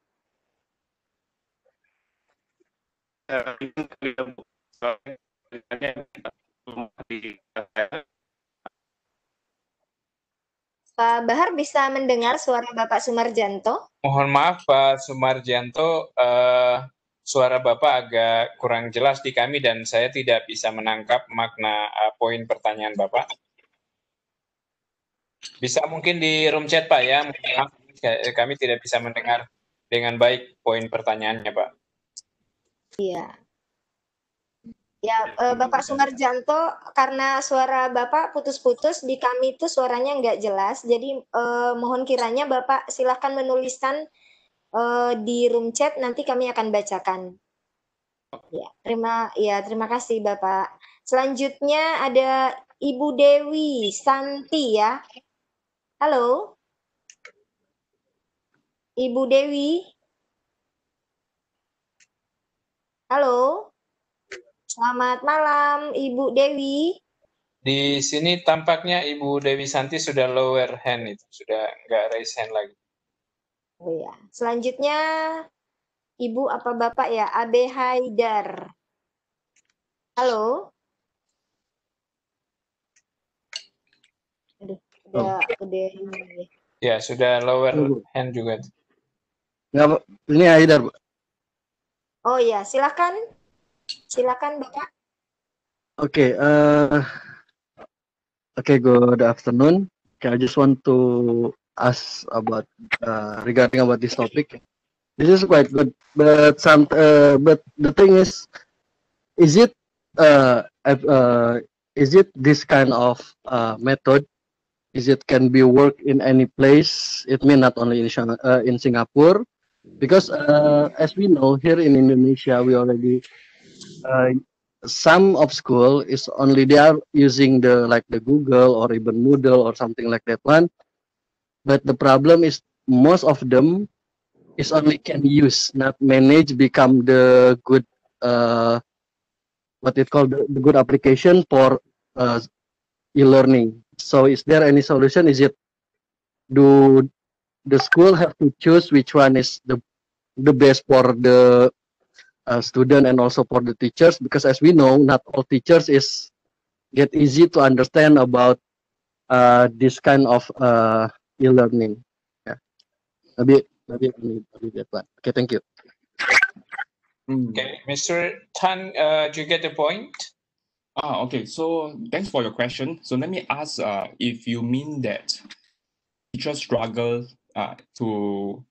Pak Bahar bisa mendengar suara Bapak Sumarjanto? Mohon maaf Pak Sumarjanto, suara Bapak agak kurang jelas di kami dan saya tidak bisa menangkap makna poin pertanyaan Bapak. Bisa mungkin di room chat Pak ya, maaf, kami tidak bisa mendengar dengan baik poin pertanyaannya Pak. Iya. Ya, Bapak Sumarjanto, karena suara Bapak putus-putus, di kami itu suaranya nggak jelas, jadi mohon kiranya Bapak silahkan menuliskan di room chat, nanti kami akan bacakan. Ya, terima kasih Bapak. Selanjutnya ada Ibu Dewi Santi ya. Halo. Ibu Dewi. Halo. Selamat malam, Ibu Dewi. Di sini tampaknya Ibu Dewi Santi sudah lower hand itu, sudah nggak raise hand lagi. Oh ya. Selanjutnya Ibu apa Bapak ya? Abe Haidar. Halo. Aduh, udah ini. Ya, sudah lower hand juga. Nggak, ini Haidar, Bu. Oh ya, silakan. Silakan Bapak. Okay, good afternoon. Okay, I just want to ask about regarding about this topic. This is quite good, but the thing is it this kind of method? Is it can be work in any place? It may not only in Singapore, because as we know here in Indonesia, we already some of school is only they are using the Google or even Moodle or something like that one. But the problem is most of them is only can use, not manage, become the good what it called the good application for e-learning. So is there any solution? Is it do the school have to choose which one is the best for the student and also for the teachers, because as we know, not all teachers is get easy to understand about this kind of e-learning. Yeah, maybe that one. Okay, thank you. Okay, Mr. Tan, do you get the point? Okay. So thanks for your question. So let me ask if you mean that teachers struggle to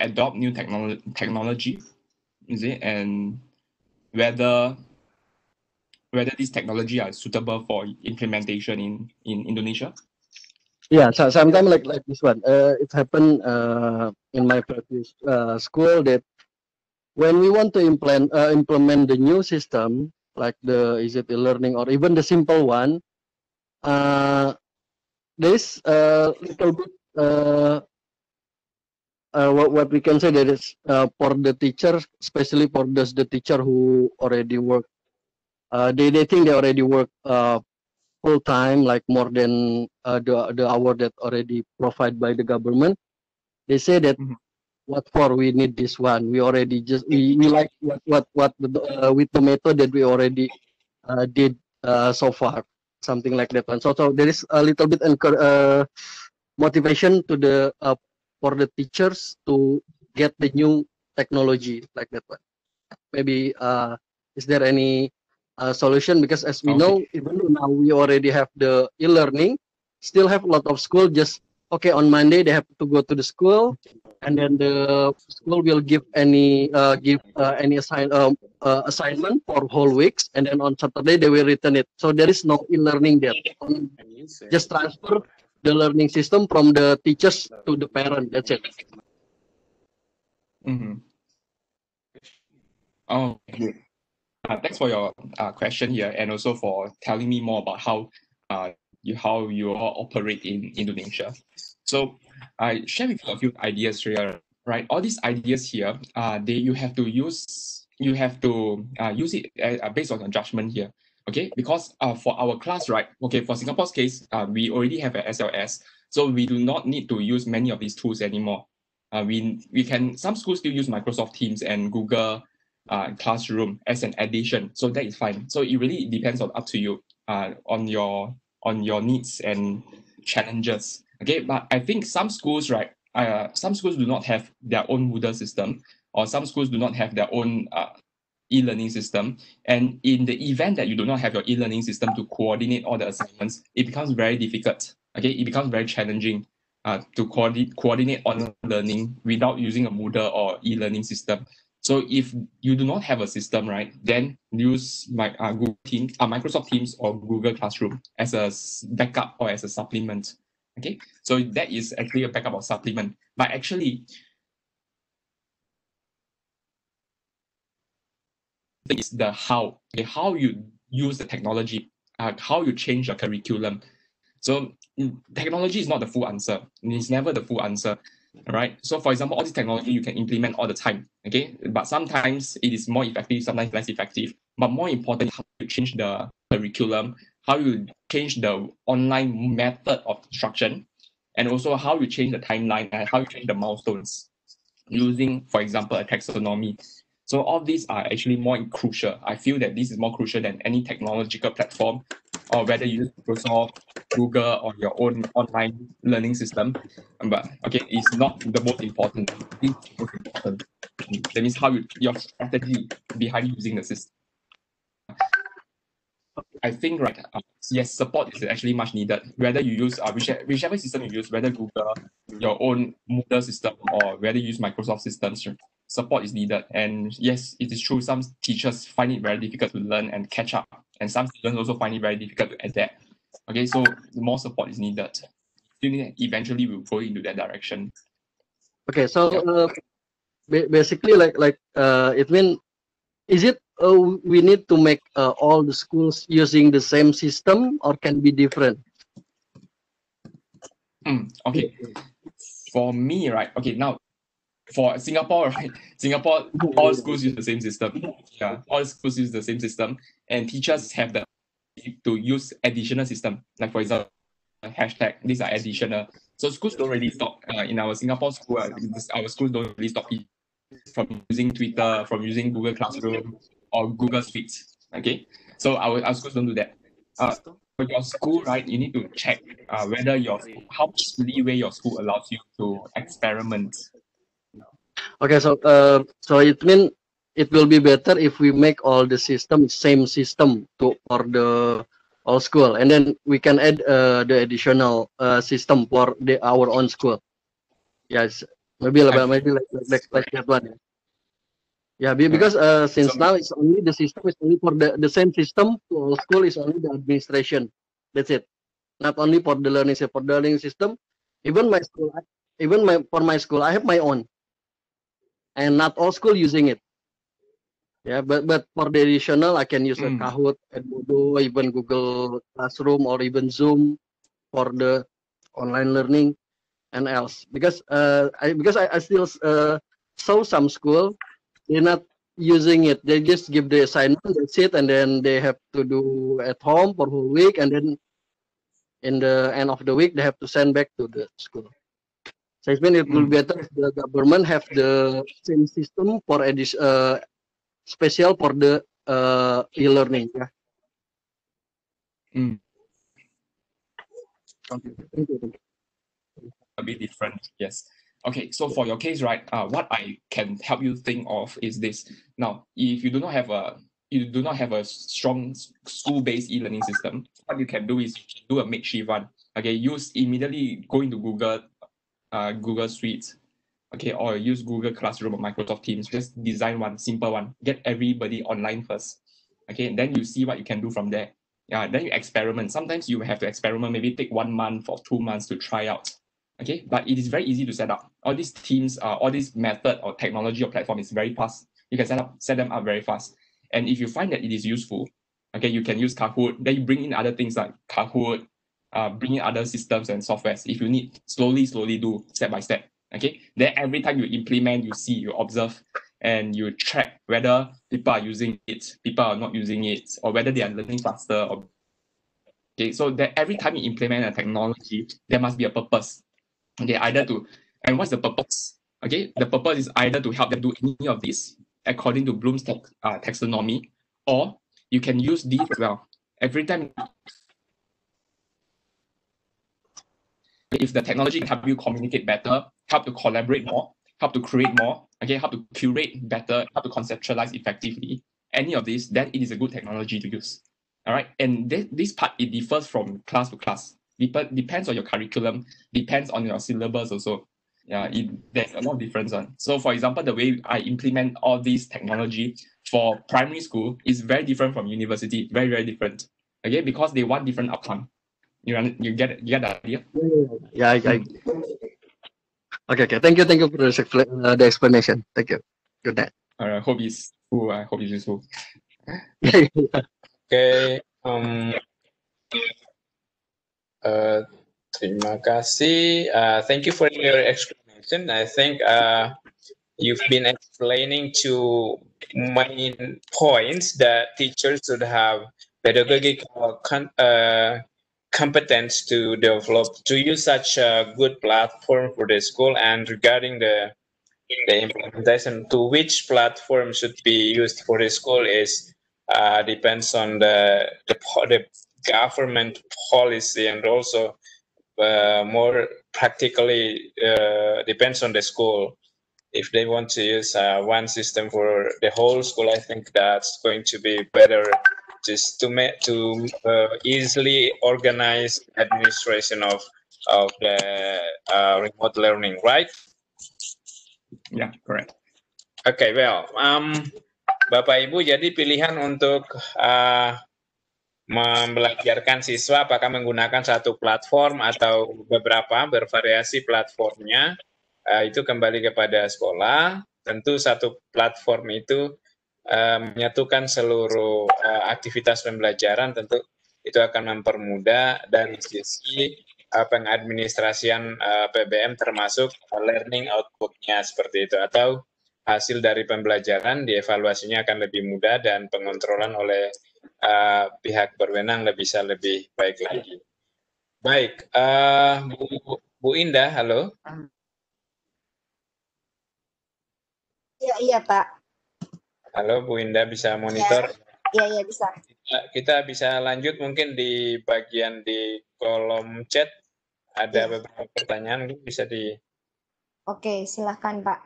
adopt new technology, is it, and whether this technology are suitable for implementation in Indonesia? Yeah, so sometimes like this one. It happened in my previous school that when we want to implement the new system, like the EasyEd learning or even the simple one, there's a little bit what we can say that is for the teacher, especially for the teacher who already work. They think they already work full time, like more than the hour that already provided by the government. They say that what for we need this one? We already we like what with the method that we already did so far, something like that one. So there is a little bit motivation to the for the teachers to get the new technology like that one. Maybe is there any solution? Because as we know, even though now we already have the e-learning, still have a lot of school just on Monday they have to go to the school, and then the school will give any assignment for whole weeks, and then on Saturday they will return it. So there is no e-learning there. Just transfer the learning system from the teachers to the parent. That's it. Mm-hmm. Oh, good. Thanks for your question here, and also for telling me more about how you all operate in Indonesia. So I share with you a few ideas here, right? All these ideas here, you have to use it based on your judgment here, okay? Because for our class, right? Okay, for Singapore's case, we already have an SLS, so we do not need to use many of these tools anymore. Some schools still use Microsoft Teams and Google Classroom as an addition, so that is fine. So it really depends up to you on your needs and challenges. Okay, but I think some schools, right? Some schools do not have their own Moodle system, or some schools do not have their own e-learning system. And in the event that you do not have your e-learning system to coordinate all the assignments, it becomes very difficult. Okay, it becomes very challenging to coordinate online learning without using a Moodle or e-learning system. So if you do not have a system, right, then use Microsoft Teams or Google Classroom as a backup or as a supplement. Okay, so that is actually a backup or supplement. But actually, it's the how, okay, how you use the technology, how you change your curriculum. So technology is not the full answer. It's never the full answer. All right. So for example, all this technology you can implement all the time. Okay. But sometimes it is more effective, sometimes less effective. But more importantly, how you change the curriculum, how you change the online method of instruction, and also how you change the timeline and how you change the milestones using, for example, a taxonomy. So all these are actually more crucial. I feel that this is more crucial than any technological platform, or whether you use Microsoft, Google, or your own online learning system. But okay, it's not the most important. It's the most important. That means your strategy behind using the system. I think, right, yes, support is actually much needed. Whether you use whichever system you use, whether Google, your own Moodle system, or whether you use Microsoft systems, support is needed. And yes, it is true, some teachers find it very difficult to learn and catch up, and some students also find it very difficult to adapt. Okay, so more support is needed. Eventually, we'll go into that direction. Okay, so basically, it means, is it we need to make all the schools using the same system, or can be different? Okay, for me, right? Okay, now for Singapore, right? Singapore, all schools use the same system. Yeah, all schools use the same system, and teachers have to use additional system. Like for example, hashtag. These are additional. So schools don't really stop. In our Singapore school, our schools don't really stop from using Twitter, from using Google Classroom or Google Suite. Okay, so our schools don't do that. For your school, right, you need to check whether how much leeway your school allows you to experiment. Okay, so it means it will be better if we make all the same system for the all school, and then we can add the additional system for our own school. Yes, maybe like that one. Yeah, because since now it's only the system is only for the same system to all school is only the administration. That's it. Not only for the learning system. Even my school, for my school, I have my own, and not all school using it. Yeah, but for the additional, I can use a Kahoot, Edmodo, even Google Classroom, or even Zoom for the online learning and else. Because I still saw some school, they're not using it. They just give the assignment, that's it, and then they have to do at home for whole week, and then in the end of the week they have to send back to the school. So I mean it will be better if the government have the same system for special for the e-learning. Yeah. Okay. Thank you. A bit different, yes. Okay, so for your case, right, what I can help you think of is this. Now, if you do not have a strong school-based e-learning system, what you can do is you can do a makeshift one. Okay, immediately go into Google Suite, okay, or use Google Classroom or Microsoft Teams. Just design one simple one. Get everybody online first. Okay, and then you see what you can do from there. Yeah, then you experiment. Sometimes you have to experiment. Maybe take 1 month or 2 months to try out. Okay, but it is very easy to set up. All these teams, all this method or technology or platform is very fast. You can set them up very fast. And if you find that it is useful, okay, you can use Kahoot. Then you bring in other things like Kahoot, bring in other systems and softwares. If you need, slowly do step by step. Okay, then every time you implement, you see, you observe, and you track whether people are using it, people are not using it, or whether they are learning faster. Or okay, so that every time you implement a technology, there must be a purpose. Okay, and what's the purpose? Okay, the purpose is either to help them do any of this according to Bloom's taxonomy, or you can use these as well. Every time, if the technology can help you communicate better, help to collaborate more, help to create more, okay, help to curate better, help to conceptualize effectively, any of this, then it is a good technology to use. All right, and this part, it differs from class to class. Depends on your curriculum, depends on your syllabus also. Yeah, there's a lot of difference on. So for example, the way I implement all these technology for primary school is very different from university, very, very different. Okay, because they want different outcome. You get the idea? Yeah, okay. Thank you for the explanation. Thank you. Good night. I hope it's cool. I hope it's useful. Okay. Terima kasih. Thank you for your explanation. I think you've been explaining to main points that teachers should have pedagogical competence to develop, to use such a good platform for the school, and regarding the implementation to which platform should be used for the school is depends on the government policy, and also more practically depends on the school. If they want to use one system for the whole school, I think that's going to be better, just to easily organize administration of the remote learning, right? Yeah, correct. Okay, well, Bapak Ibu, jadi pilihan untuk membelajarkan siswa apakah menggunakan satu platform atau beberapa, bervariasi platformnya, itu kembali kepada sekolah. Tentu satu platform itu menyatukan seluruh aktivitas pembelajaran, tentu itu akan mempermudah dari sisi pengadministrasian PBM, termasuk learning output-nya seperti itu, atau hasil dari pembelajaran dievaluasinya akan lebih mudah dan pengontrolan oleh pihak berwenang bisa lebih baik lagi. Baik, Bu Indah, halo. Iya Pak. Halo Bu Indah, bisa monitor? Iya bisa. Kita bisa lanjut mungkin di bagian di kolom chat, ada beberapa pertanyaan, bisa di... Oke, silahkan Pak.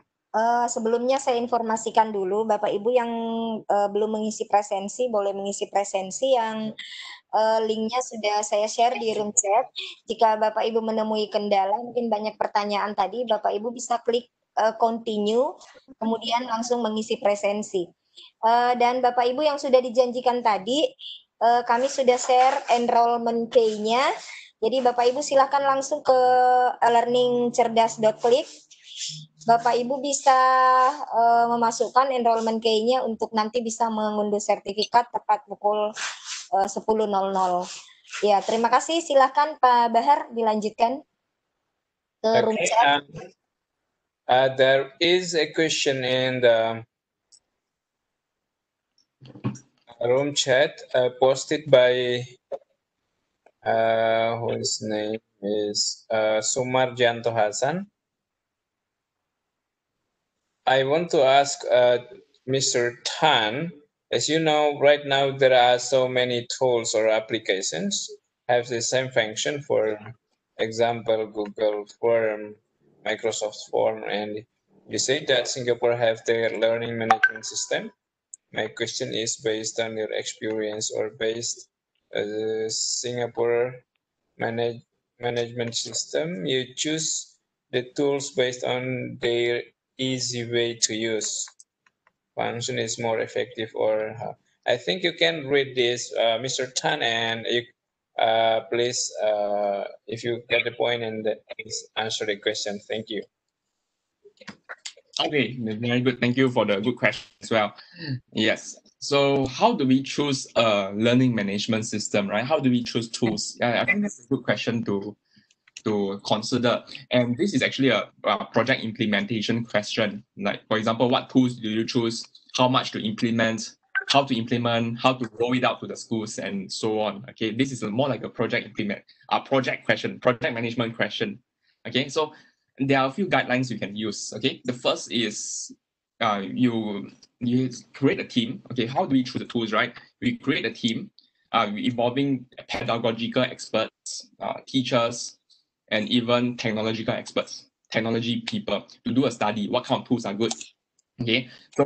Sebelumnya saya informasikan dulu, Bapak Ibu yang belum mengisi presensi, boleh mengisi presensi yang linknya sudah saya share di room chat. Jika Bapak Ibu menemui kendala, mungkin banyak pertanyaan tadi, Bapak Ibu bisa klik continue, kemudian langsung mengisi presensi. Dan Bapak Ibu yang sudah dijanjikan tadi, kami sudah share enrollment key-nya. Jadi Bapak Ibu silakan langsung ke learningcerdas.click. Bapak Ibu bisa memasukkan enrollment key-nya untuk nanti bisa mengunduh sertifikat tepat pukul 10.00. Ya, terima kasih. Silakan Pak Bahar dilanjutkan ke room chat. There is a question in the room chat posted by whose name is Sumarjanto Hasan. I want to ask Mr. Tan, as you know, right now there are so many tools or applications have the same function. For example, Google Form, Microsoft Form, and you say that Singapore have their learning management system. My question is based on your experience or based Singapore management system, you choose the tools based on their easy way to use. Function is more effective, or how? I think you can read this, Mr. Tan, and please, if you get the point, and please answer the question. Thank you. Okay, very good. Thank you for the good question as well. Yes. So how do we choose a learning management system, right? How do we choose tools? Yeah, I think that's a good question to consider. And this is actually a project implementation question. Like, for example, what tools do you choose? How much to implement? How to implement? How to roll it out to the schools, and so on. Okay, this is more like a project question, project management question. Okay, so there are a few guidelines you can use. Okay, the first is you create a team. Okay, how do we choose the tools, right? We create a team involving pedagogical experts, teachers, and even technological experts, technology people, to do a study. What kind of tools are good? Okay, so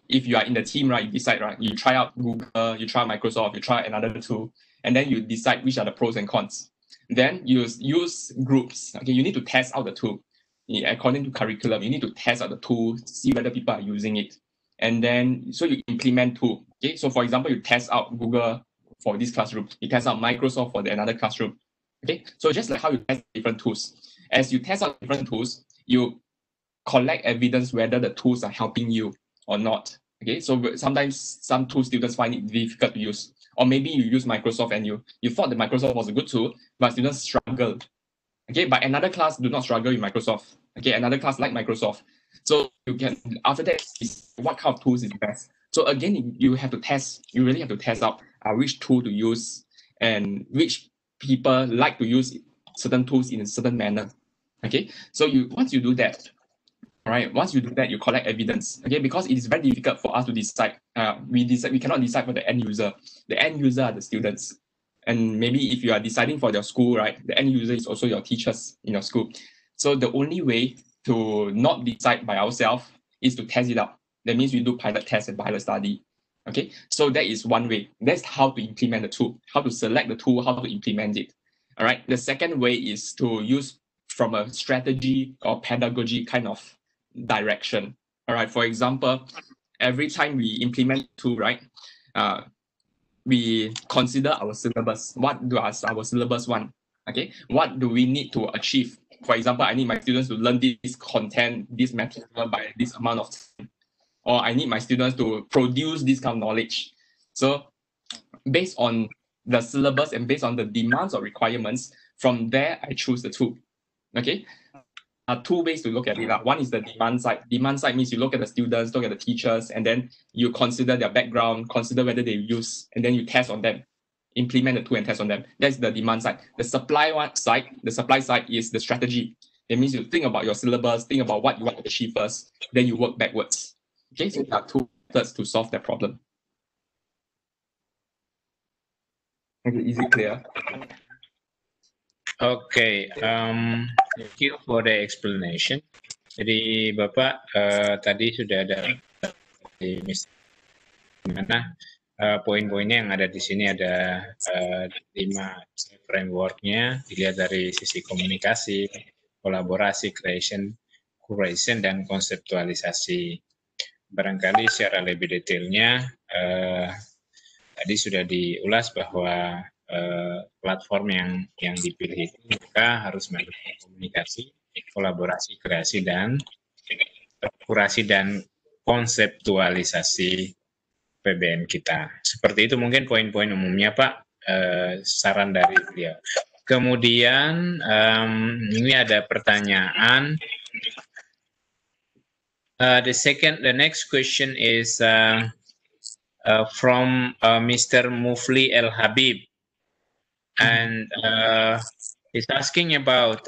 if you are in the team, right, you decide, right, you try out Google, you try Microsoft, you try another tool, and then you decide which are the pros and cons. Then you use groups. Okay, you need to test out the tool. According to curriculum, you need to test out the tool, see whether people are using it, and then so you implement tool. Okay, so for example, you test out Google for this classroom, you test out Microsoft for another classroom. Okay, so just like how you test different tools, as you test out different tools, you collect evidence whether the tools are helping you or not. Okay, so sometimes some tool students find it difficult to use, or maybe you use Microsoft and you thought that Microsoft was a good tool, but students struggled. Okay, but another class do not struggle with Microsoft. Okay, another class like Microsoft. So you can, after that, is what kind of tools is best. So again, you have to test. You really have to test out which tool to use and which people like to use certain tools in a certain manner. Okay, so once you do that, right? Once you do that, you collect evidence. Okay, because it is very difficult for us to decide. We cannot decide for the end user. The end user are the students. And maybe if you are deciding for your school, right, the end user is also your teachers in your school. So the only way to not decide by ourselves is to test it out. That means we do pilot test and pilot study. Okay, so that is one way. That's how to implement the tool, how to select the tool, how to implement it. All right. The second way is to use from a strategy or pedagogy kind of direction. All right. For example, every time we implement tool, right, we consider our syllabus. What does our syllabus want? Okay, what do we need to achieve? For example, I need my students to learn this content, this material by this amount of time, or I need my students to produce this kind of knowledge. So based on the syllabus and based on the demands or requirements, from there I choose the tool. Okay, two ways to look at it. One is the demand side. Demand side means you look at the students, look at the teachers, and then you consider their background, consider whether they use, and then you test on them, implement the tool and test on them. That's the demand side. The supply side is the strategy. It means you think about your syllabus, think about what you want to achieve first, then you work backwards. Okay, so there are two methods to solve that problem. Okay, is it clear? Okay, thank you for the explanation. Jadi Bapak tadi sudah ada di mana poin-poinnya yang ada di sini ada 5 frameworknya, dilihat dari sisi komunikasi, kolaborasi, curation, dan konseptualisasi. Barangkali secara lebih detailnya tadi sudah diulas bahwa platform yang dipilih itu maka harus melakukan komunikasi, kolaborasi, kurasi dan konseptualisasi PBM kita. Seperti itu mungkin poin-poin umumnya, Pak, saran dari beliau. Kemudian ini ada pertanyaan. The next question is from Mr. Mufli El Habib. And he's asking about,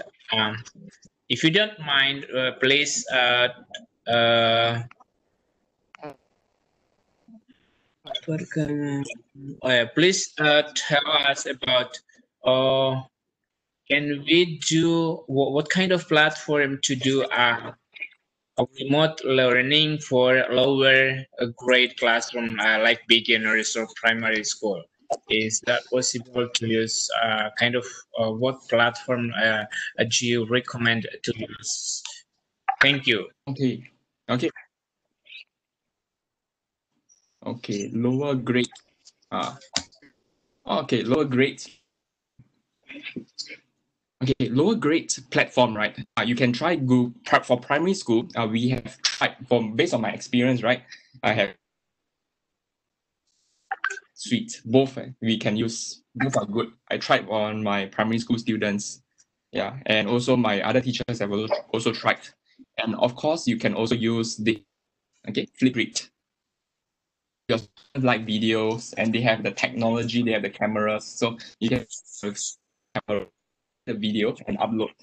if you don't mind, please please tell us about can we do what kind of platform to do a remote learning for lower grade classroom like beginners or primary school. Is that possible to use kind of what platform do you recommend to use? Thank you. Okay, lower grade. Okay, lower grade Okay, lower grade platform, right? You can try Google for primary school. We have tried based on my experience, right? I have Suite. Both we can use. Both are good. I tried on my primary school students. Yeah, and also my other teachers have also tried. And of course, you can also use the Flipgrid. Just like videos, and they have the technology, they have the cameras, so you can camera the video and upload.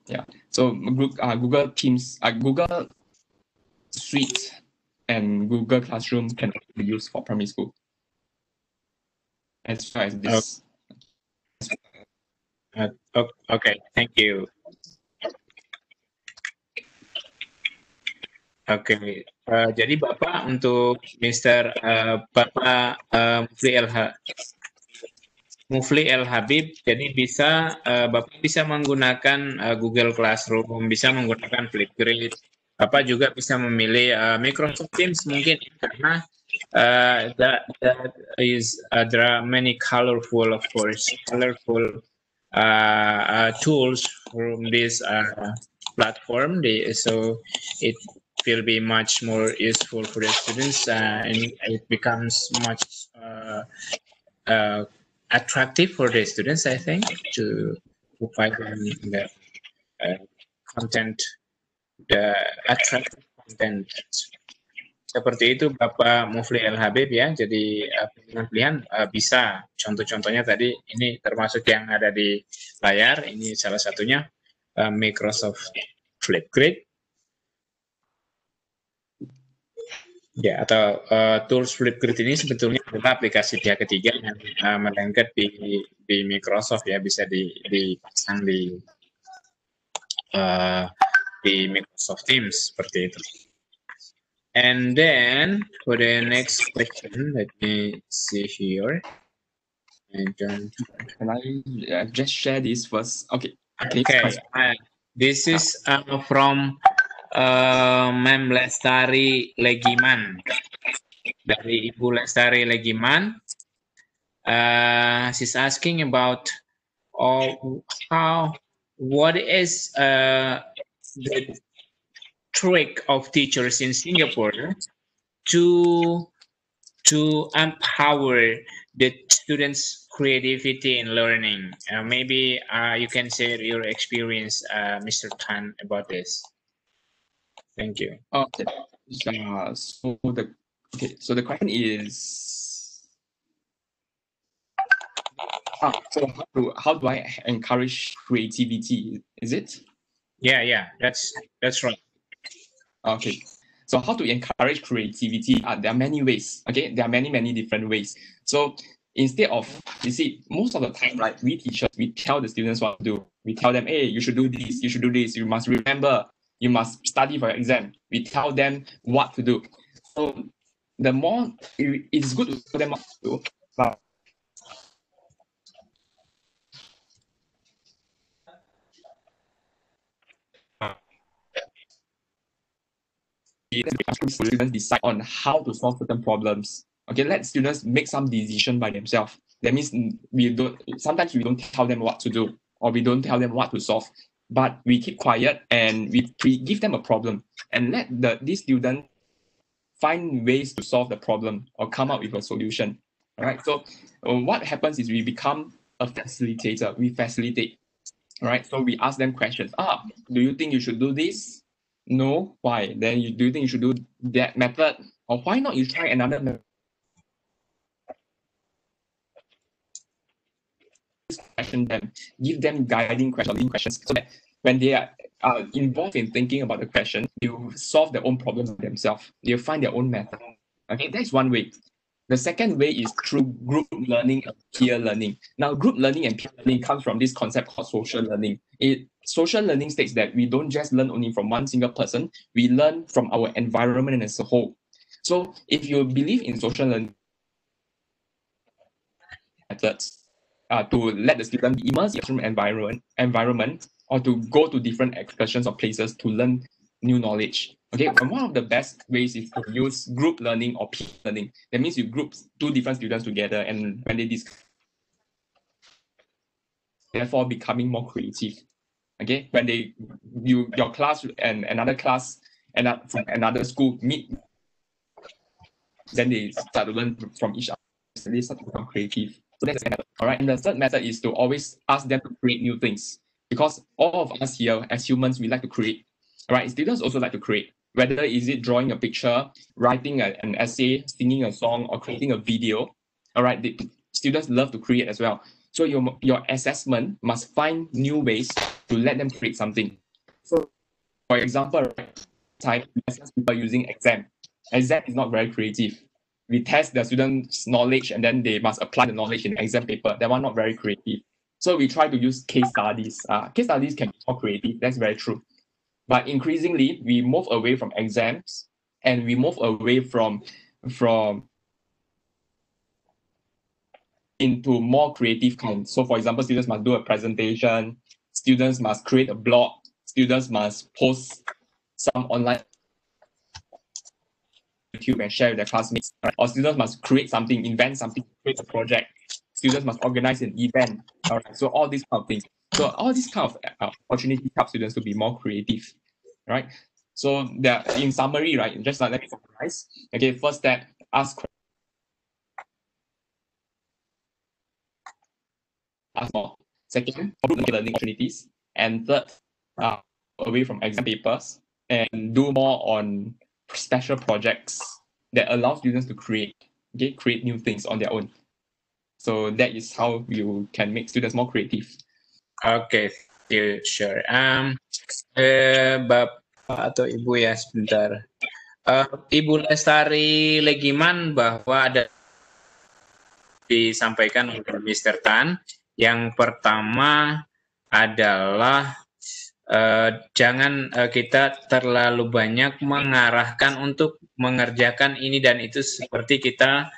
Yeah. So Google Teams, Google Suite, and Google Classroom can be used for primary school. As far as this. Okay, thank you. Oke, jadi Bapak untuk Bapak Mufli El Habib, jadi Bapak bisa menggunakan Google Classroom, bisa menggunakan Flipgrid. Bapak juga bisa memilih Microsoft Teams mungkin karena there are many colorful tools from this platform. So it will be much more useful for the students, and it becomes much attractive for the students, I think, to provide them the content, the attractive content. Seperti itu Bapak Mufli El Habib ya. Jadi pilihan bisa. Contoh-contohnya tadi ini termasuk yang ada di layar. Ini salah satunya Microsoft Flipgrid. Ya, atau tools Flipgrid ini sebetulnya adalah aplikasi pihak ketiga yang melengket di Microsoft ya, bisa dipasang di Microsoft Teams seperti itu. And then for the next question, let me see here. And can I just share this first? Okay. This is from Mem Lestari Legiman, dari Ibu Lestari Legiman. She's asking about what is the trick of teachers in Singapore to empower the students' creativity in learning. Maybe you can share your experience, Mr. Tan, about this. Thank you. Okay. So the question is, so how do I encourage creativity? Is it? Yeah, that's right. Okay. So how to encourage creativity? There are many ways. Okay, there are many different ways. So instead of, you see, most of the time, right, we teachers, we tell the students what to do. We tell them, hey, you should do this, you should do this, you must remember, you must study for your exam. We tell them what to do. So the more it's good to tell them what to do, but students decide on how to solve certain problems. Okay, let students make some decision by themselves. That means sometimes we don't tell them what to do, or we don't tell them what to solve, but we keep quiet and we give them a problem and let these students find ways to solve the problem or come up with a solution. All right. So what happens is we become a facilitator. We facilitate. All right. So we ask them questions. Do you think you should do this? No. Why? Then do you think you should do that method? Or why not you try another method? Question them, give them guiding questions, so that when they are involved in thinking about the question, you solve their own problem themselves. They'll find their own method. Okay, that's one way. The second way is through group learning and peer learning. Now, group learning and peer learning comes from this concept called social learning. Social learning states that we don't just learn only from one single person, we learn from our environment as a whole. So if you believe in social learning methods, to let the student be immersed in the environment, or to go to different excursions or places to learn new knowledge. Okay, and one of the best ways is to use group learning or peer learning. That means you group two different students together, and when they discuss therefore becoming more creative. Okay, when your class and another class and from another school meet, then they start to learn from each other. They start to become creative. So that's the method. All right. And the third method is to always ask them to create new things, because all of us here as humans, we like to create. All right. Students also like to create. Whether is it drawing a picture, writing an essay, singing a song, or creating a video. All right. The students love to create as well. So your assessment must find new ways to let them create something. So, for example, right, time people using exam. Exam is not very creative. We test the students' knowledge and then they must apply the knowledge in the exam paper. That one not very creative. So we try to use case studies. Case studies can be more creative. That's very true. But increasingly, we move away from exams and we move away from into more creative kinds. So for example, students must do a presentation, students must create a blog, students must post some online YouTube and share with their classmates, right? Or students must create something, invent something, create a project. Students must organize an event. All right. So all these kind of things. So all these kind of opportunities help students to be more creative, right? So that in summary, right? Just let me summarize. Okay. First step, ask more. Second, learning opportunities. And third, away from exam papers and do more on special projects that allow students to create new things on their own. So that is how you can make students more creative. Okay, sure. Bapak atau Ibu ya sebentar. Ibu Lestari Legiman bahwa ada disampaikan oleh Mr. Tan. Yang pertama adalah jangan kita terlalu banyak mengarahkan untuk mengerjakan ini dan itu seperti kita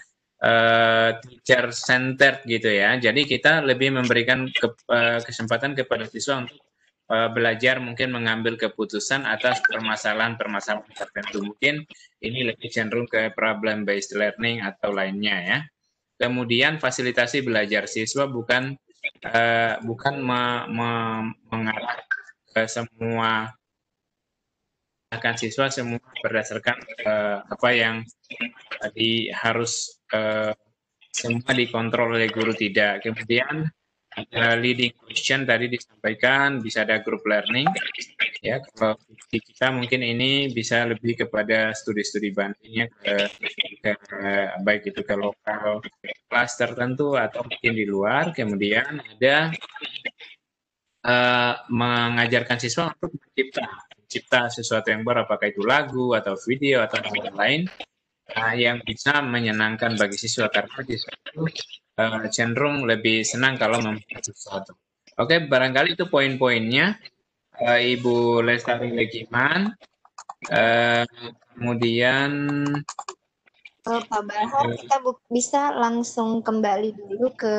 teacher centered gitu ya. Jadi kita lebih memberikan kesempatan kepada siswa untuk belajar mungkin mengambil keputusan atas permasalahan-permasalahan tertentu. Mungkin ini lebih cenderung ke problem based learning atau lainnya ya. Kemudian fasilitasi belajar siswa bukan mengarah ke semua akan siswa semua berdasarkan apa yang tadi harus semua dikontrol oleh guru, tidak. Kemudian leading question tadi disampaikan bisa ada group learning ya. Kalau di kita mungkin ini bisa lebih kepada studi-studi bandingnya ke baik itu ke lokal kelas tertentu atau mungkin di luar. Kemudian ada mengajarkan siswa untuk mencipta sesuatu yang baru, apakah itu lagu atau video atau hal lain yang bisa menyenangkan bagi siswa, karena siswa itu cenderung lebih senang kalau membuat sesuatu. Oke, barangkali itu poin-poinnya Ibu Lestari Legiman. Kemudian Pak Bahar, kita bisa langsung kembali dulu ke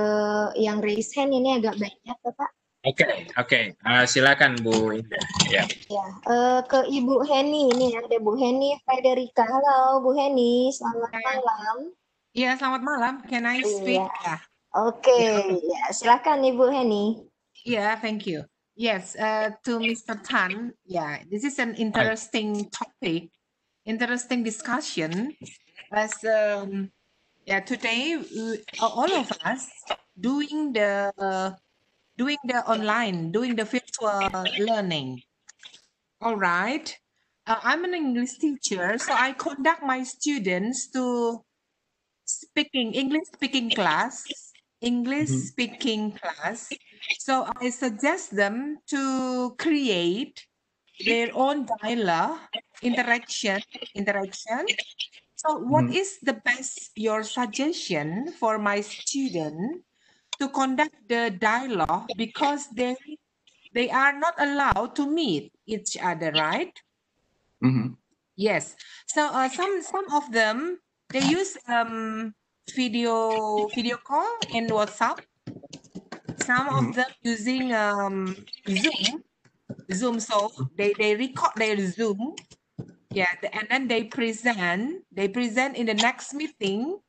yang raise hand, ini agak banyak Pak. Oke. Silakan Bu Indah. Ya. Ke Ibu Heni, ini ada Bu Heni Frederica. Halo Bu Heni, selamat malam. Iya, selamat malam. Can I speak? Yeah. Oke, ya silakan Ibu Heni. Yeah, thank you. Yes, to Mr. Tan. Yeah, this is an interesting topic, interesting discussion. As today, all of us doing the online, doing the virtual learning. All right. I'm an English teacher, so I conduct my students to English speaking class. So I suggest them to create their own dialogue, interaction. So what is the best, your suggestion for my student to conduct the dialogue, because they are not allowed to meet each other, right? Yes. So some of them, they use video call in WhatsApp. Some of them using Zoom. So they record their Zoom. Yeah, and then they present in the next meeting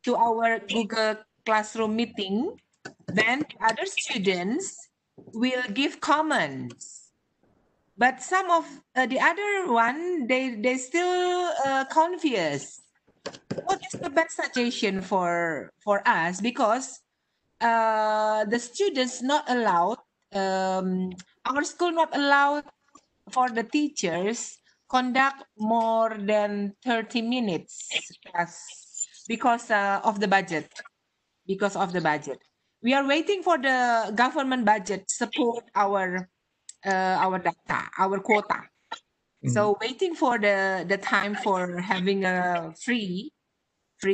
to our Google Classroom meeting. then other students will give comments. But some of the other one, they still confused. What is the best suggestion for us? Because the students not allowed, our school not allowed for the teachers conduct more than 30 minutes class because of the budget. Because of the budget, we are waiting for the government budget support our data, our quota. So waiting for the time for having a free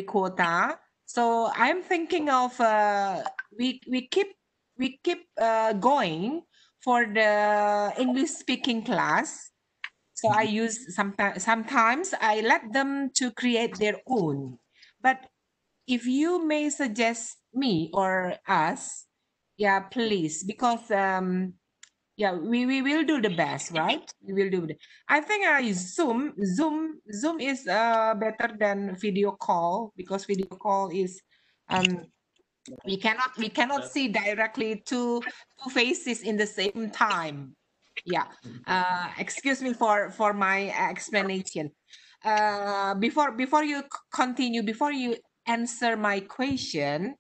quota. So I'm thinking of we keep going for the English speaking class. So I use sometimes I let them to create their own. But if you may suggest me or us, yeah, please, because yeah, we will do the best, right? We will do. I think Zoom is better than video call, because video call is we cannot see directly two faces in the same time. Yeah. Excuse me for my explanation. Before you continue, before you answer my question,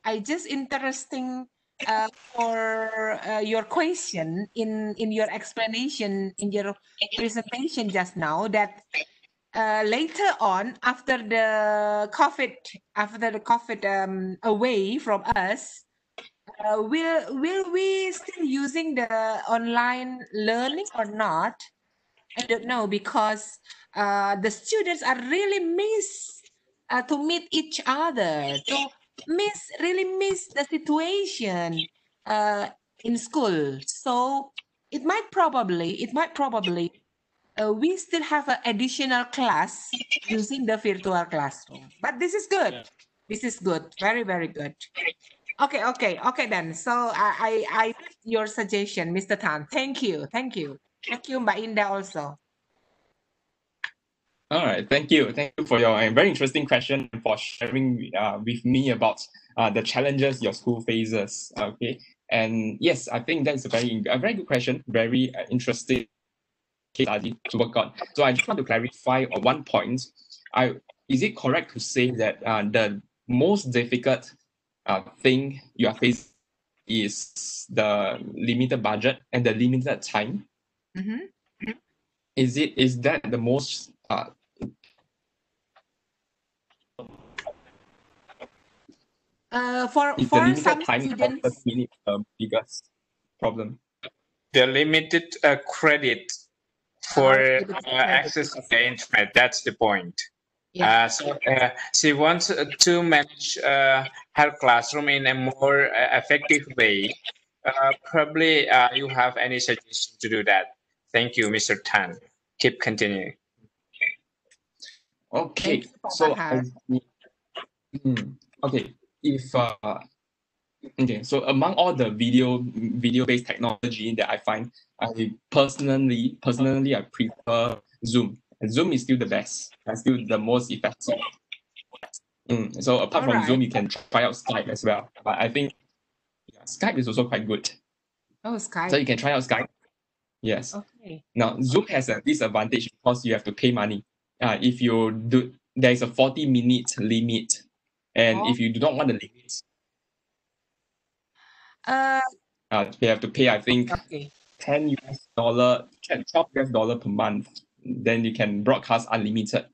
I just interesting for your question in your explanation in your presentation just now, that later on after the COVID away from us, will we still using the online learning or not? I don't know, because the students are really miss to meet each other, to really miss the situation in school. So it might probably we still have an additional class using the virtual classroom. But this is good. Yeah. This is good. Very, very good. Okay then. So I your suggestion, Mr. Tan. Thank you, Mbak Indah also. All right, thank you for your very interesting question and for sharing with me about the challenges your school faces. Okay, and yes, I think that's a very good question, very interesting case study to work on. So I just want to clarify on one point. Is it correct to say that the most difficult thing you are facing is the limited budget and the limited time? Mm-hmm. Is that the most for is the limited some time students, of the biggest problem? The limited credit for access to the internet. That's the point. yeah. So she wants to manage her classroom in a more effective way. Probably you have any suggestion to do that. Thank you, Mr. Tan. Keep continuing. Okay, Thank you, Pak so Bahar. okay, if okay, so among all the video-based technology that I find, I personally I prefer Zoom. Zoom is still the best. Still the most effective. So apart from Zoom, you can try out Skype as well. But I think Skype is also quite good. Oh, Skype. So you can try out Skype. Yes. Okay. Now Zoom has a disadvantage because you have to pay money. If you do, there is a 40-minute limit, and if you do not want the limit, you have to pay, I think, $10 $12 per month. Then you can broadcast unlimited.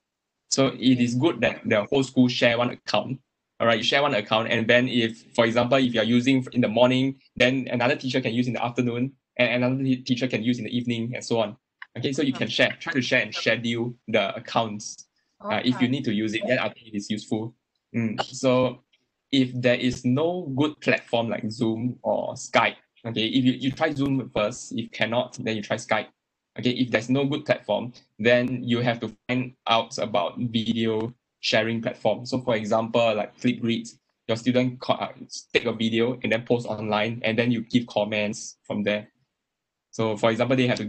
So it is good that the whole school share one account. All right, you share one account, and then if, for example, if you are using in the morning, then another teacher can use in the afternoon, and another teacher can use in the evening, and so on. Okay, so you can try to share and schedule the accounts. If you need to use it, then I think it is useful. So if there is no good platform like Zoom or Skype, okay, if you try Zoom first, if cannot, then you try Skype. Okay, if there's no good platform, then you have to find out about video sharing platform. So for example, like Flipgrid, your student take a video and then post online, and then you give comments from there. So for example, they have to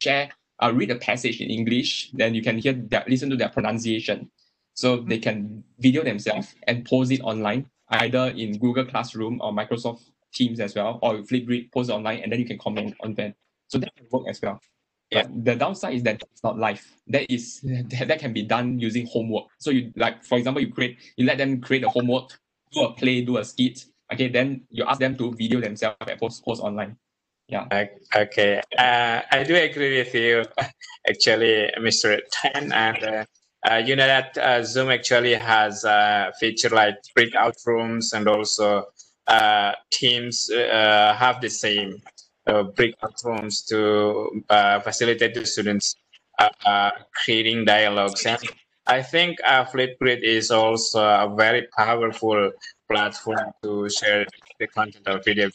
share, read a passage in English, then you can listen to their pronunciation. So they can video themselves and post it online. either in Google Classroom or Microsoft Teams as well, or Flipgrid, post online, and then you can comment on that. So that can work as well. Yeah. But the downside is that it's not live. That can be done using homework. So you, like, for example, you let them create a homework, do a play, do a skit. Okay, then you ask them to video themselves and post online. Yeah. Okay. I do agree with you, actually, Mr. Tan, and you know that Zoom actually has a feature like breakout rooms, and also Teams have the same breakout rooms to facilitate the students creating dialogues. And I think Flipgrid is also a very powerful platform to share the content of video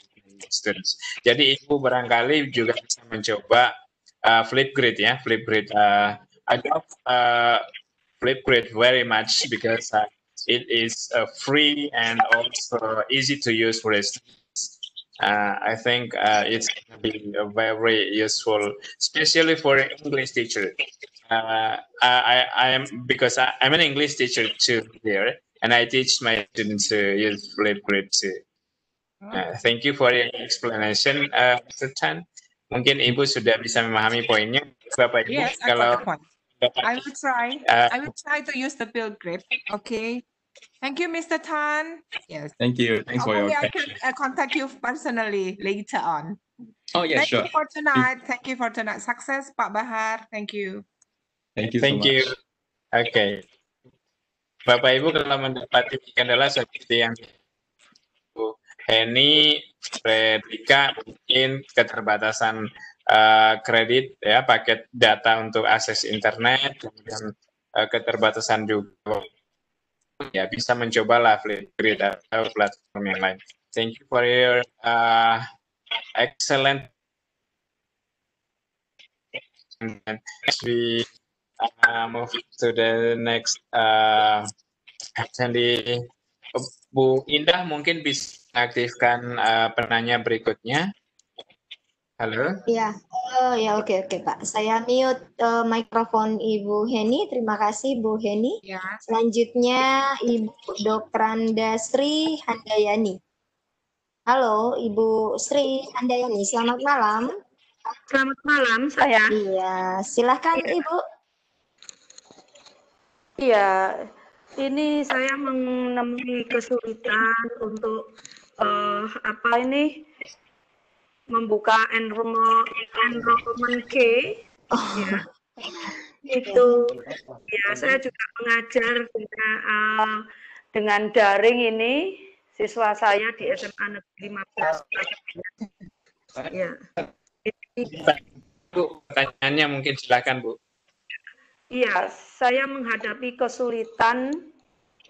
students. Jadi Ibu barangkali juga bisa mencoba Flipgrid ya, Flipgrid. I love Flipgrid very much because it is free and also easy to use for students. I think it's going to be very useful, especially for English teacher. I am, because I'm an English teacher too here, and I teach my students to use Flipgrid too. Thank you for your explanation, Mr. Tan. Mungkin Ibu sudah bisa memahami poinnya, Bapak Ibu. Yes, I got the point. I will try. I will try to use the Flipgrid. Okay. Thank you, Mr. Tan. Yes. Thank you. Thanks for your I can contact you personally later on. Oh, yeah, sure. Thank you for tonight. Thank you for tonight. Success, Pak Bahar. Thank you. Thank you so Thank much. you. Okay. Bapak Ibu kalau mendapati kendala seperti yang Bu Heni, Fredrika, mungkin keterbatasan kredit ya, paket data untuk akses internet, kemudian keterbatasan juga, ya bisa mencobalah Flipgrid atau platform yang lain. Thank you for your excellent. And as we move to the next attendee, Bu Indah mungkin bisa aktifkan penanya berikutnya. Halo. Ya, ya oke Pak. Saya mute mikrofon Ibu Heni. Terima kasih Bu Heni. Ya. Selanjutnya Ibu Dokrandi Sri Handayani. Halo Ibu Sri Handayani, selamat malam. Selamat malam, saya. Iya, silahkan Ibu. Iya, ini saya menemui kesulitan untuk membuka enrollment key. Ya. Itu ya, saya juga mengajar dengan daring ini siswa saya di SMA Negeri 15. Ya. Bu, pertanyaannya mungkin silakan Bu. Iya, saya menghadapi kesulitan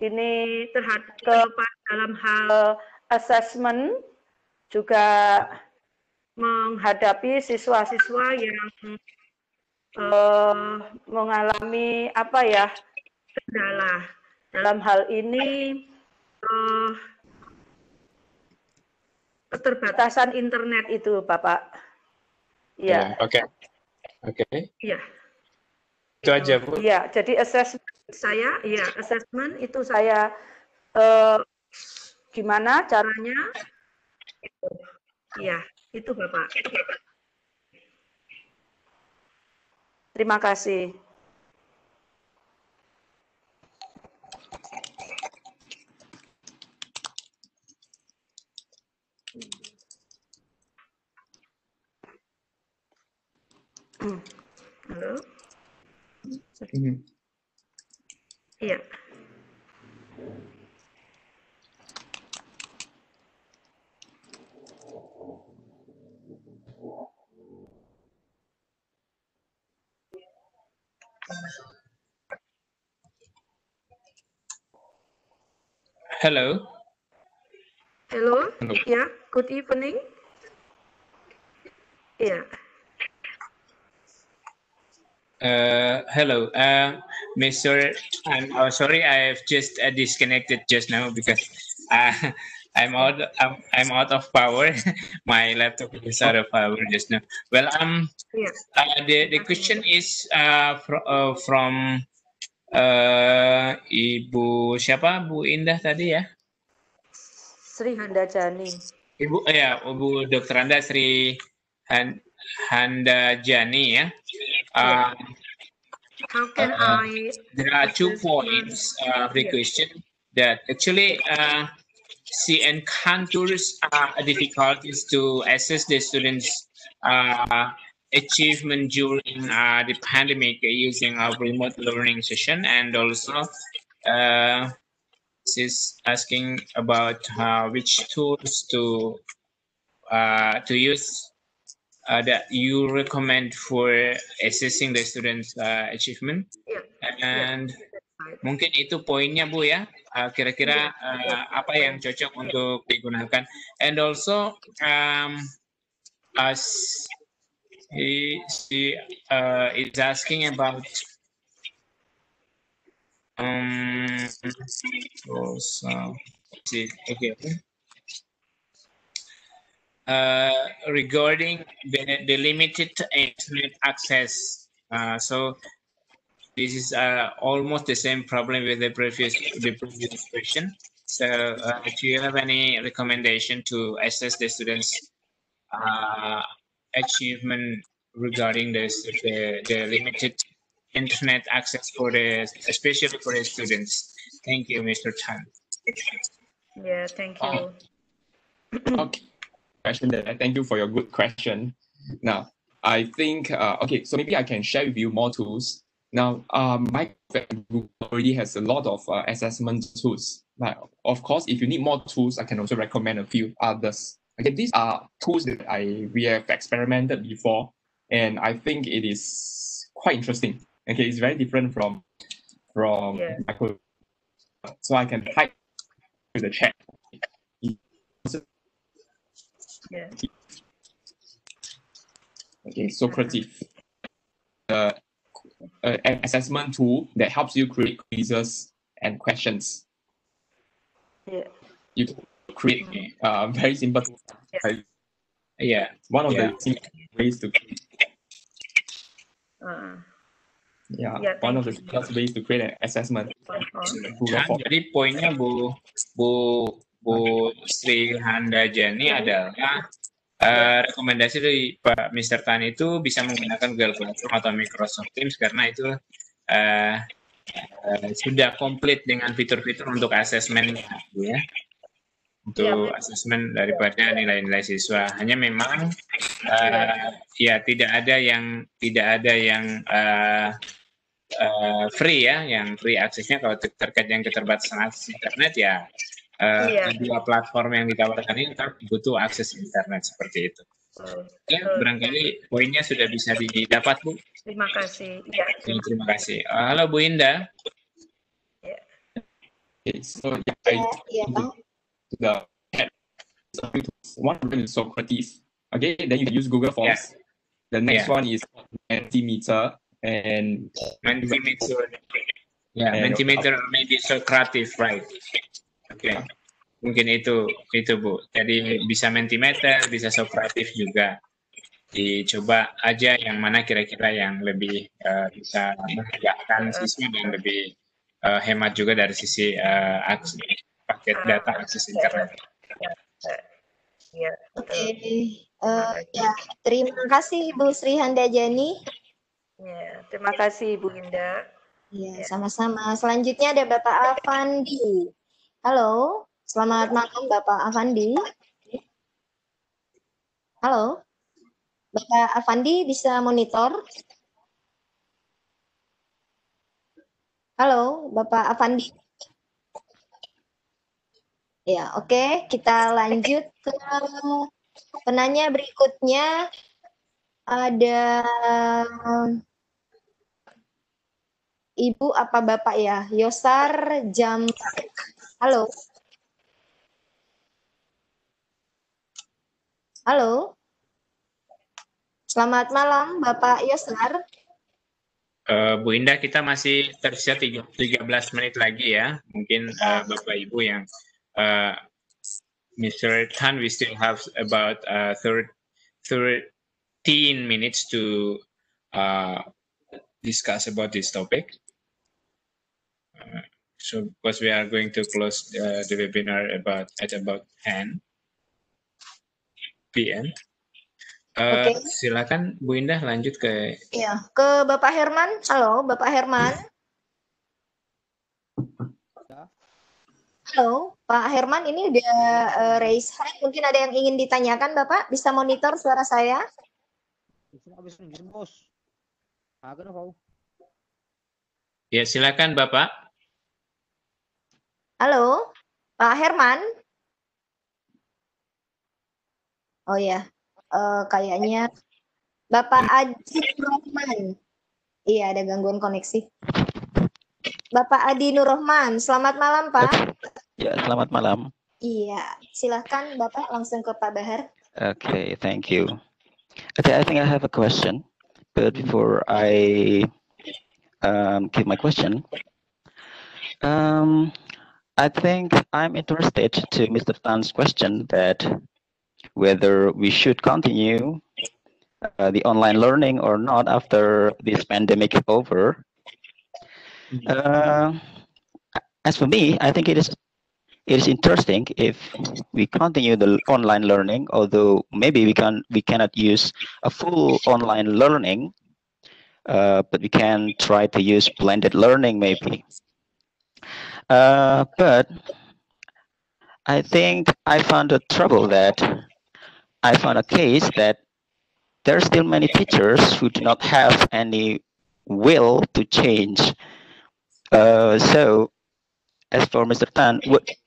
ini dalam hal assessment, juga menghadapi siswa-siswa yang mengalami kendala dalam hal ini, keterbatasan internet itu, Bapak. Iya. Oke. Iya. Itu aja, Bu. Iya, jadi assessment itu saya gimana caranya? Iya, itu Bapak. Terima kasih. Halo. Iya. Hello. Hello. Yeah. Good evening. Yeah. Hello, Mr. I'm sorry, I've just disconnected just now because I'm out of power. My laptop is out of power just now. Well, the question is from Ibu siapa? Bu Indah tadi ya? Sri Handajani. Ibu Dr. Anda Sri Handajani ya. How can I? There are 2 points of the question that actually she encounters difficulties to assess the students' achievement during the pandemic using a remote learning session, and also she's asking about which tools to use that you recommend for assessing the students' achievement. And mungkin itu poinnya Bu ya. Kira-kira apa yang cocok untuk digunakan. And also she is asking about regarding the limited internet access. So this is almost the same problem with the previous question. So do you have any recommendation to assess the students' achievement regarding the limited internet access for especially for the students? Thank you, Mr. Tan. Yeah, thank you. Okay, question there. Thank you for your good question. Now, I think okay, so maybe I can share with you more tools. Now, Google already has a lot of assessment tools. Now, of course, if you need more tools, I can also recommend a few others. Okay, these are tools that we have experimented before, and I think it is quite interesting. Okay, it's very different from Microsoft. So I can type to the chat. Yeah. Okay, Socrative. An assessment tool that helps you create quizzes and questions. Yeah. You create very simple. Yeah. One of the ways to create. One of the simplest ways to create an assessment. Jadi poinnya Bu Sri Handajani adalah rekomendasi dari Pak Mr. Tan itu bisa menggunakan Google Classroom atau Microsoft Teams karena itu sudah komplit dengan fitur-fitur untuk asesmen ya. Untuk asesmen daripada nilai-nilai siswa. Hanya memang ya tidak ada yang free ya, yang free aksesnya kalau terkait yang keterbatasan akses internet ya. Kedua platform yang ditawarkan ini butuh akses internet seperti itu. Ya, barangkali poinnya sudah bisa didapat, Bu. Terima kasih. Ya, terima kasih. Halo Bu Indah. Okay, so one of them is Socrates. Okay, then you can use Google Forms. The next one is Mentimeter and Mentimeter. Yeah, Mentimeter maybe Socrative, right? Oke, mungkin itu Bu. Jadi bisa Mentimeter, bisa Socrative juga. Dicoba aja yang mana kira-kira yang lebih bisa menegakkan siswa dan lebih hemat juga dari sisi paket data akses internet. Oke, ya terima kasih Bu Sri Handajani. Ya, terima kasih Bu Indah. Ya, sama-sama. Selanjutnya ada Bapak Avandi. Halo, selamat malam Bapak Avandi. Halo, Bapak Avandi bisa monitor? Halo, Bapak Avandi. Ya, oke. Kita lanjut ke penanya berikutnya. Ada Ibu apa Bapak ya? Yosar Jam. Halo. Halo. Selamat malam Bapak Yosar. Bu Indah, kita masih tersisa 13 menit lagi ya. Mungkin Bapak Ibu yang Mr. Tan, we still have about 13 minutes to discuss about this topic. So because we are going to close the webinar at about 10 p.m. Oke. Silakan Bu Indah lanjut ke Iya, ke Bapak Herman. Halo, Bapak Herman. Halo, Pak Herman, ini udah raise hand. Mungkin ada yang ingin ditanyakan, Bapak? Bisa monitor suara saya? Ya, silakan Bapak. Halo, Pak Herman. Oh ya, kayaknya Bapak Adi Nurrohman. Iya, ada gangguan koneksi. Bapak Adi Nurrohman, selamat malam, Pak. Ya, selamat malam. Iya, silahkan Bapak langsung ke Pak Bahar. Okay, thank you. Okay, I think I have a question, but before I give my question, I think I'm interested to Mr. Tan's question that whether we should continue the online learning or not after this pandemic is over. As for me, I think it is interesting if we continue the online learning, although maybe we cannot use a full online learning, but we can try to use blended learning maybe. But I think I found a trouble that I found a case that there are still many teachers who do not have any will to change. So as for Mr. Tan,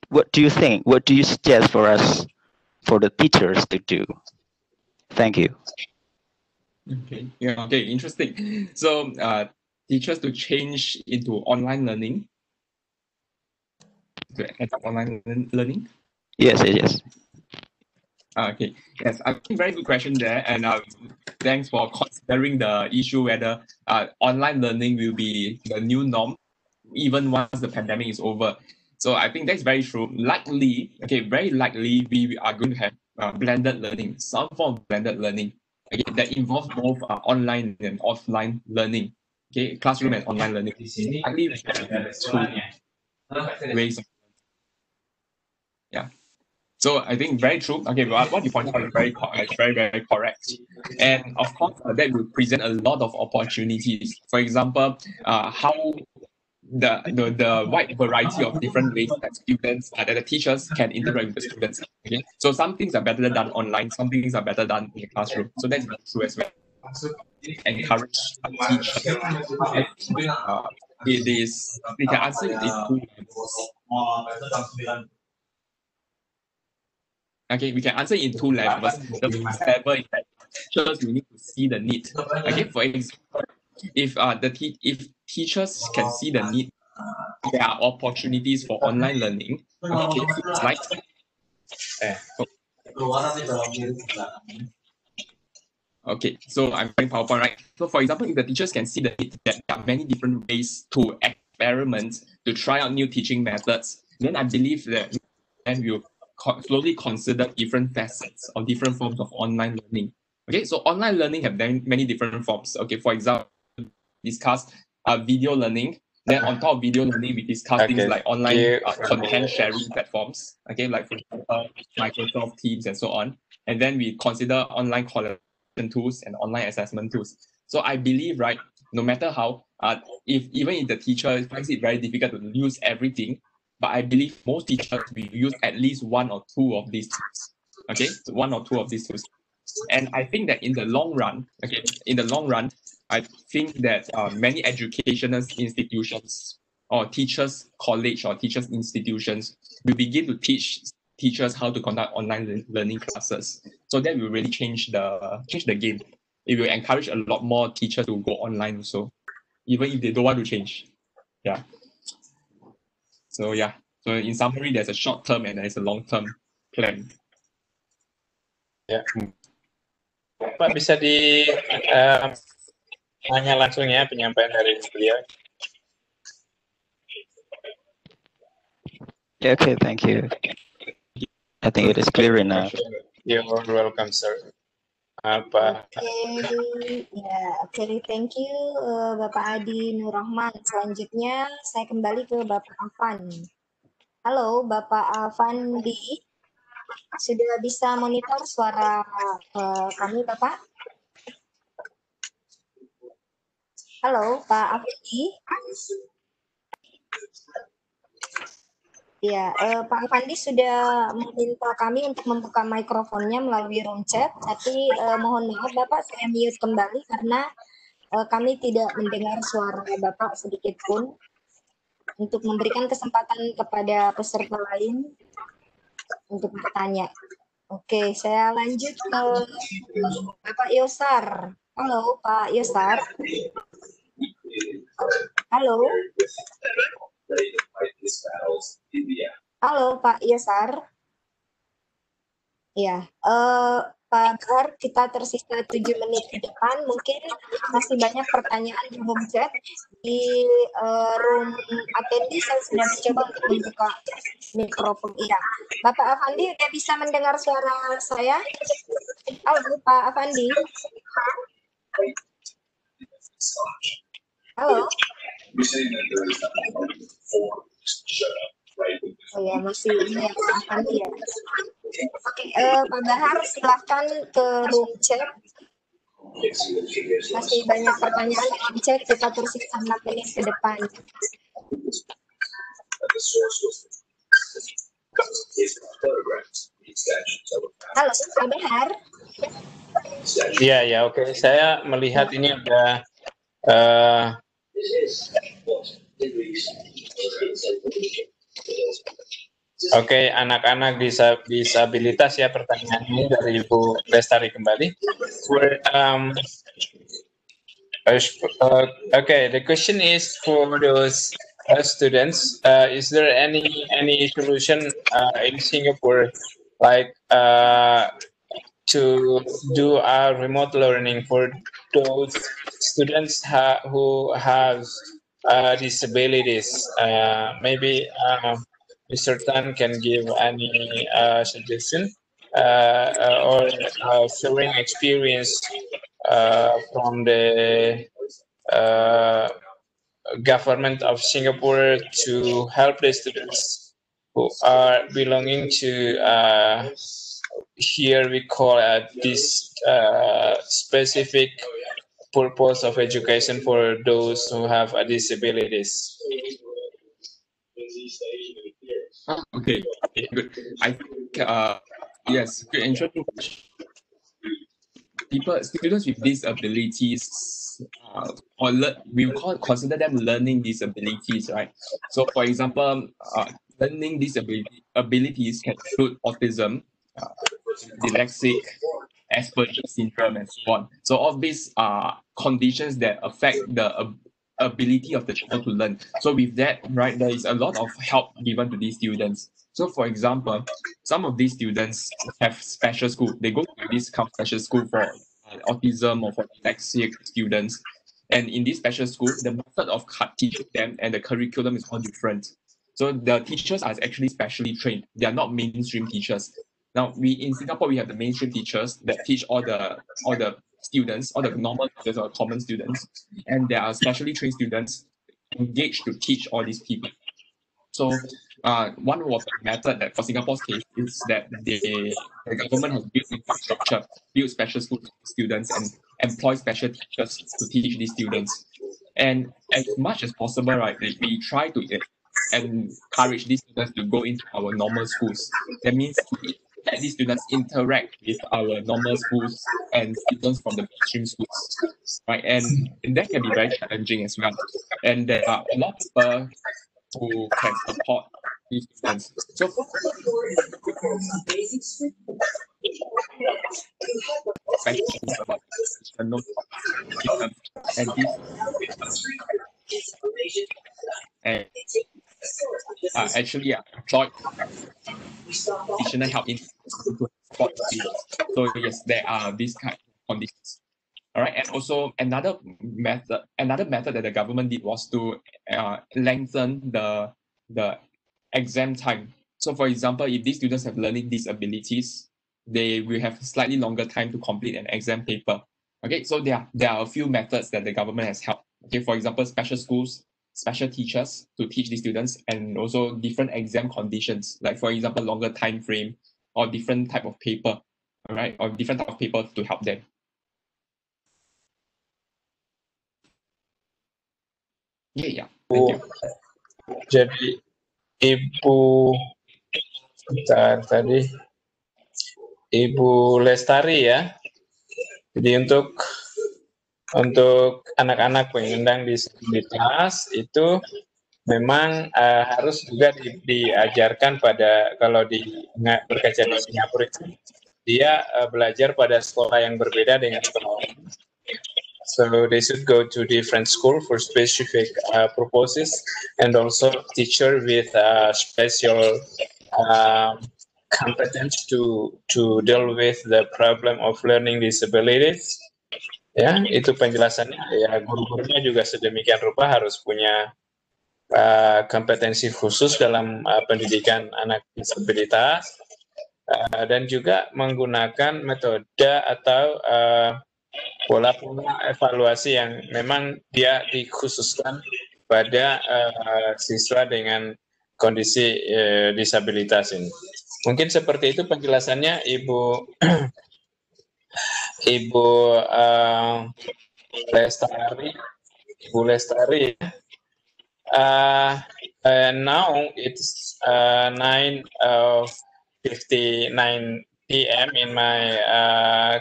what do you think? What do you suggest for us, for the teachers to do? Thank you. Okay. Yeah. Okay. Interesting. So, teachers to change into online learning. To enter online learning. Yes. Yes. Okay. Yes. I think very good question there, and thanks for considering the issue whether online learning will be the new norm, even once the pandemic is over. So I think that's very true. Likely, okay, very likely we are going to have blended learning, some form of blended learning, okay, that involves both online and offline learning, okay, classroom and online learning. Likely we have two ways. Yeah. So I think very true. Okay, what you pointed out is very correct. And of course, that will present a lot of opportunities. For example, how the wide variety of different ways that students that the teachers can interact with the students. Okay, so some things are better done online, some things are better done in the classroom. So that's true as well. Encourage teachers. It is we can answer it in two levels. Okay, we can answer in two levels. The first level is that teachers will need to see the need. Okay, for example, if if teachers can see the need, there are opportunities for online learning. Okay, like okay, so I'm going PowerPoint, right? So for example, if the teachers can see the need that there are many different ways to experiment, to try out new teaching methods, then I believe that then we'll slowly consider different facets or different forms of online learning. Okay, so online learning have many different forms. Okay, for example, discuss video learning. Then on top of video learning, we discuss things like online content sharing platforms. Okay, like for example, Microsoft Teams and so on. And then we consider online collaboration tools and online assessment tools. So I believe, right, no matter how, even if the teacher finds it very difficult to use everything, but I believe most teachers will use at least one or two of these tools. Okay, so one or two of these tools. And I think that in the long run, I think that many educational institutions or teachers' college or teachers' institutions will begin to teach teachers how to conduct online learning classes. So that will really change the game. It will encourage a lot more teachers to go online also, even if they don't want to change. Yeah. So yeah. So in summary, there's a short term and there's a long term plan. Ya. Pak bisa di tanya langsung ya penyampaian dari beliau. Yeah, okay, thank you. I think it is clear enough. You're welcome, sir. Pak. Oke, thank you Bapak Adi Nurrahman. Selanjutnya saya kembali ke Bapak Afan. Halo Bapak Afandi, sudah bisa monitor suara kami Bapak? Halo Pak Afandi. Ya, Pak Afandi sudah meminta kami untuk membuka mikrofonnya melalui room chat, tapi mohon maaf Bapak, saya mute kembali karena kami tidak mendengar suara Bapak sedikit pun, untuk memberikan kesempatan kepada peserta lain untuk bertanya. Oke, saya lanjut ke Bapak Yosar. Halo Pak Yosar. Halo. Halo Pak Yosar. Ya, Pak Bahar, kita tersisa 7 menit ke depan. Mungkin masih banyak pertanyaan di room chat. Di room attendee saya sudah mencoba untuk membuka mikrofon. Iya, Bapak Afandi sudah bisa mendengar suara saya? Halo Pak Afandi. Halo. Oh ya, masih ini ya Pak Afandi ya. Oke, Pak Bahar silahkan ke room chat. Masih banyak pertanyaan di room chat, kita tersisa 6 menit ke depan. Halo, Pak Bahar. Ya, oke. Saya melihat ini ada Oke, anak-anak disabilitas ya, pertanyaan ini dari Ibu Lestari kembali. Okay, the question is for those students, is there any solution in Singapore, like to do a remote learning for those students who have disabilities? Maybe Mr. Tan can give any suggestion or sharing experience from the government of Singapore to help the students who are belonging to here we call this specific purpose of education for those who have disabilities. Okay, good. I think yes, good interesting question. Students with disabilities, we consider them learning disabilities, right? So, for example, learning disabilities can include autism, dyslexic, Asperger's syndrome, and so on. So, all these are conditions that affect the ability of the child to learn. So with that, right, there is a lot of help given to these students. So for example, some of these students have special school. They go to this kind of special school for autism or for dyslexic students. And in this special school, the method of teaching them and the curriculum is all different. So the teachers are actually specially trained. They are not mainstream teachers. Now, in Singapore, we have the mainstream teachers that teach all the students, all the normal students or common students, and there are specially trained students engaged to teach all these people. So one of the method that for Singapore's case is that the government has built infrastructure, built special schools for students, and employ special teachers to teach these students. And as much as possible, right, we try to encourage these students to go into our normal schools. That means let these students interact with our normal schools and students from the mainstream schools, right? And that can be very challenging as well. And there are a lot of people who can support these students. So, about and this actually employed additional help in support students. So yes, there are these kind of conditions. All right, and also another method that the government did was to lengthen the exam time. So for example, if these students have learning disabilities, they will have slightly longer time to complete an exam paper. Okay, so there are a few methods that the government has helped. Okay, for example, special schools, special teachers to teach the students, and also different exam conditions, like for example, longer time frame or different type of paper, all right, or different type of paper to help them. Yeah, thank you. Jadi Ibu tadi Ibu Lestari ya. Jadi untuk anak-anak penyandang disabilitas itu memang harus juga diajarkan pada, kalau berkaca di Singapura itu dia belajar pada sekolah yang berbeda dengan sekolah. So they should go to different school for specific purposes, and also teacher with special competence to deal with the problem of learning disabilities. Ya, itu penjelasannya. Ya, guru-gurunya juga sedemikian rupa harus punya kompetensi khusus dalam pendidikan anak disabilitas, dan juga menggunakan metode atau pola-pola evaluasi yang memang dia dikhususkan pada siswa dengan kondisi disabilitas ini. Mungkin seperti itu penjelasannya, Ibu Lestari. Ibu Lestari. Now it's 9:59 p.m. in my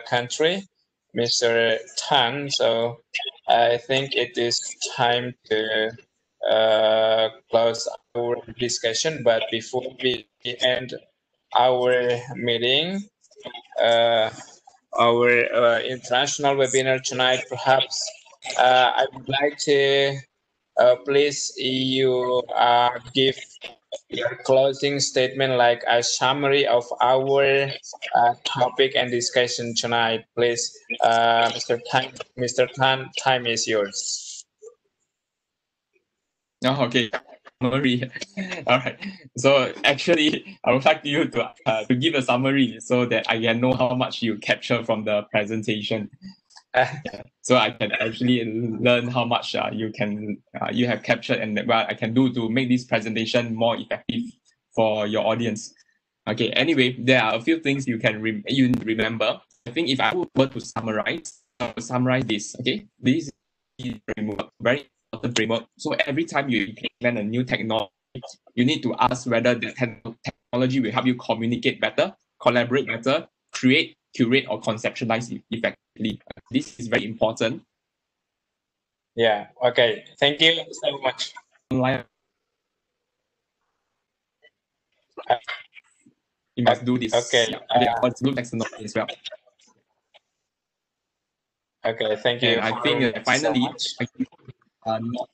country, Mr. Tan. So I think it is time to close our discussion. But before we end our meeting, our international webinar tonight, perhaps I would like to please you give your closing statement, like a summary of our topic and discussion tonight, please. Mr. Tan, time is yours. Oh, okay. Summary. All right. So actually, I would like you to give a summary so that I can know how much you capture from the presentation. So I can actually learn how much you have captured and what I can do to make this presentation more effective for your audience. Okay. Anyway, there are a few things you can remember. I think if I were to summarize this. Okay, this is very important framework. So every time you implement a new technology, you need to ask whether the technology will help you communicate better, collaborate better, create, curate, or conceptualize effectively. This is very important. Yeah, okay. Thank you so much. You must do this. Okay. Let's do technology as well. Okay, thank you. And I think finally, not.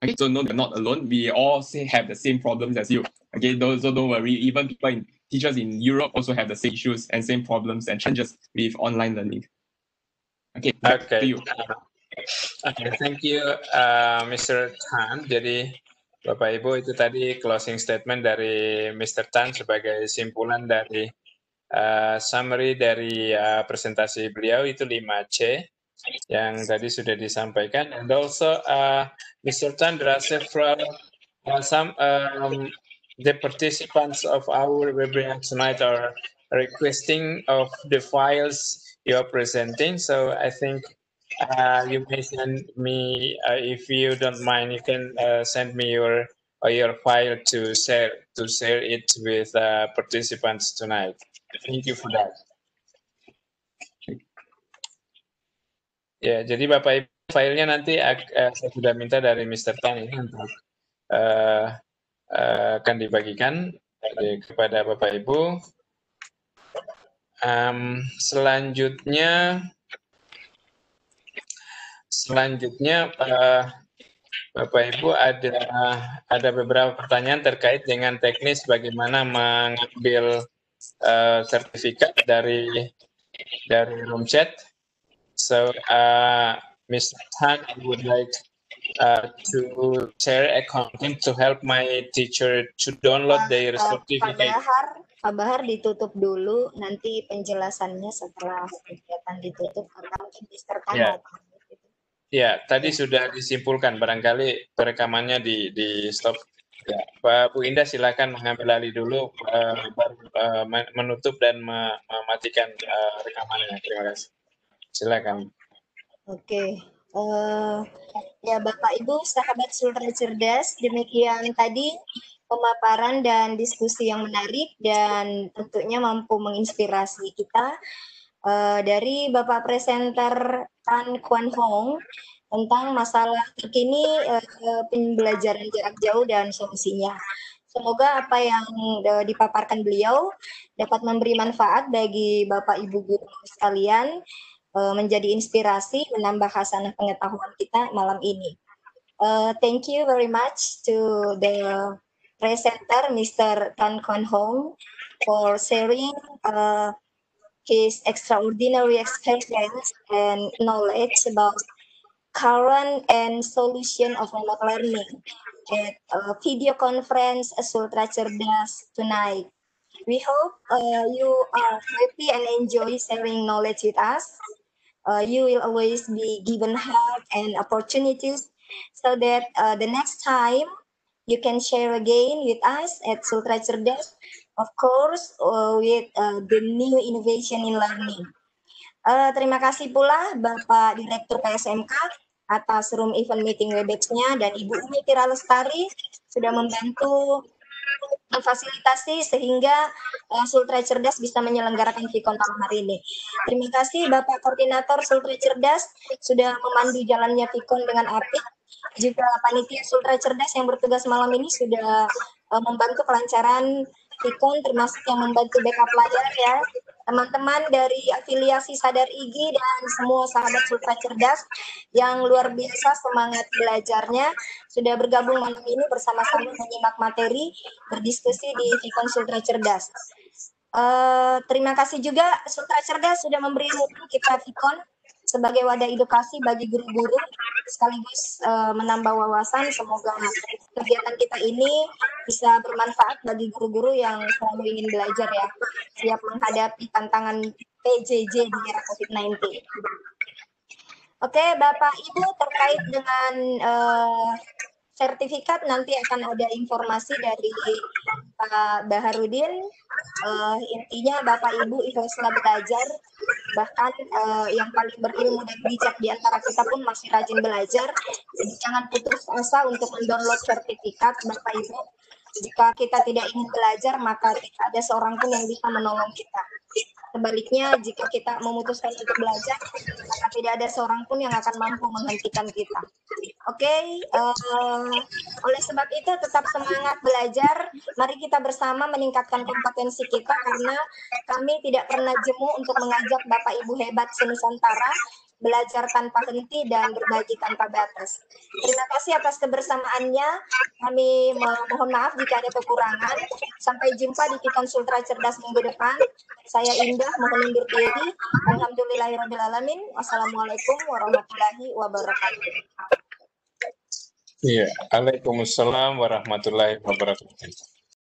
Okay, so no, you're not alone. We all have the same problems as you. Okay, so don't worry. Even teachers in Europe also have the same issues and same problems and challenges with online learning. Okay, back to you. Okay, thank you, Mr. Tan. Jadi, Bapak Ibu, itu tadi closing statement dari Mr. Tan sebagai simpulan dari summary dari presentasi beliau, itu 5C yang tadi sudah disampaikan. And also, Mr. Tan, there are several the participants of our webinar tonight are requesting of the files you are presenting. So I think you may send me, if you don't mind, you can send me your file to share it with participants tonight. Thank you for that. Ya, jadi Bapak Ibu, filenya nanti saya sudah minta dari Mr. Tan ini untuk akan dibagikan kepada Bapak Ibu. Selanjutnya Bapak Ibu ada beberapa pertanyaan terkait dengan teknis bagaimana mengambil sertifikat dari Roomchat. So Mr. Tan, I would like to share a content to help my teacher to download their certificate. Pak Bahar ditutup dulu, nanti penjelasannya setelah kegiatan ditutup, karena mungkin Mr. Tan Ya. mau pamit gitu. Ya, tadi sudah disimpulkan, barangkali rekamannya di stop. Ya, Pak Bu Indah silakan mengambil alih dulu, menutup dan mematikan rekamannya. Terima kasih. Silakan. Oke. Ya Bapak Ibu, sahabat Sultra Cerdas, demikian tadi pemaparan dan diskusi yang menarik dan tentunya mampu menginspirasi kita dari Bapak Presenter Tan Kwan Hong tentang masalah terkini pembelajaran jarak jauh dan solusinya. Semoga apa yang dipaparkan beliau dapat memberi manfaat bagi Bapak Ibu guru sekalian, menjadi inspirasi, menambah khasanah pengetahuan kita malam ini. Thank you very much to the presenter, Mr. Tan Kwan Hong, for sharing his extraordinary experience and knowledge about current and solution of remote learning at a video conference Sultra Cerdas tonight. We hope you are happy and enjoy sharing knowledge with us. You will always be given help and opportunities so that the next time you can share again with us at Sultra Cerdas, of course, with the new innovation in learning. Terima kasih pula Bapak Direktur PSMK atas room event meeting Webex-nya dan Ibu Umi Tira Lestari sudah membantu memfasilitasi sehingga Sultra Cerdas bisa menyelenggarakan VCon malam hari ini. Terima kasih Bapak Koordinator Sultra Cerdas sudah memandu jalannya VCon dengan apik. Juga panitia Sultra Cerdas yang bertugas malam ini sudah membantu kelancaran VCon, termasuk yang membantu backup layar ya. Teman-teman dari afiliasi Sadar Igi dan semua sahabat Sultra Cerdas yang luar biasa semangat belajarnya sudah bergabung malam ini bersama-sama menyimak materi, berdiskusi di VCon Sultra Cerdas. Terima kasih juga Sultra Cerdas sudah memberi ruang kita VCon sebagai wadah edukasi bagi guru-guru sekaligus menambah wawasan. Semoga kegiatan kita ini bisa bermanfaat bagi guru-guru yang selalu ingin belajar ya, siap menghadapi tantangan PJJ di era COVID-19. Oke, Bapak Ibu, terkait dengan sertifikat nanti akan ada informasi dari Pak Baharudin. Intinya Bapak Ibu ikhlaslah belajar, bahkan yang paling berilmu dan bijak di antara kita pun masih rajin belajar. Jadi jangan putus asa untuk mendownload sertifikat Bapak Ibu. Jika kita tidak ingin belajar, maka tidak ada seorang pun yang bisa menolong kita. Sebaliknya, jika kita memutuskan untuk belajar, maka tidak ada seorang pun yang akan mampu menghentikan kita. Oke, oleh sebab itu tetap semangat belajar. Mari kita bersama meningkatkan kompetensi kita, karena kami tidak pernah jemu untuk mengajak Bapak Ibu hebat se-Nusantara belajar tanpa henti dan berbagi tanpa batas. Terima kasih atas kebersamaannya. Kami mohon maaf jika ada kekurangan. Sampai jumpa di VCon Sultra Cerdas minggu depan. Saya Indah, mohon undur diri. Alhamdulillahirrahmanirrahim. Wassalamualaikum warahmatullahi wabarakatuh. Iya, Waalaikumsalam warahmatullahi wabarakatuh.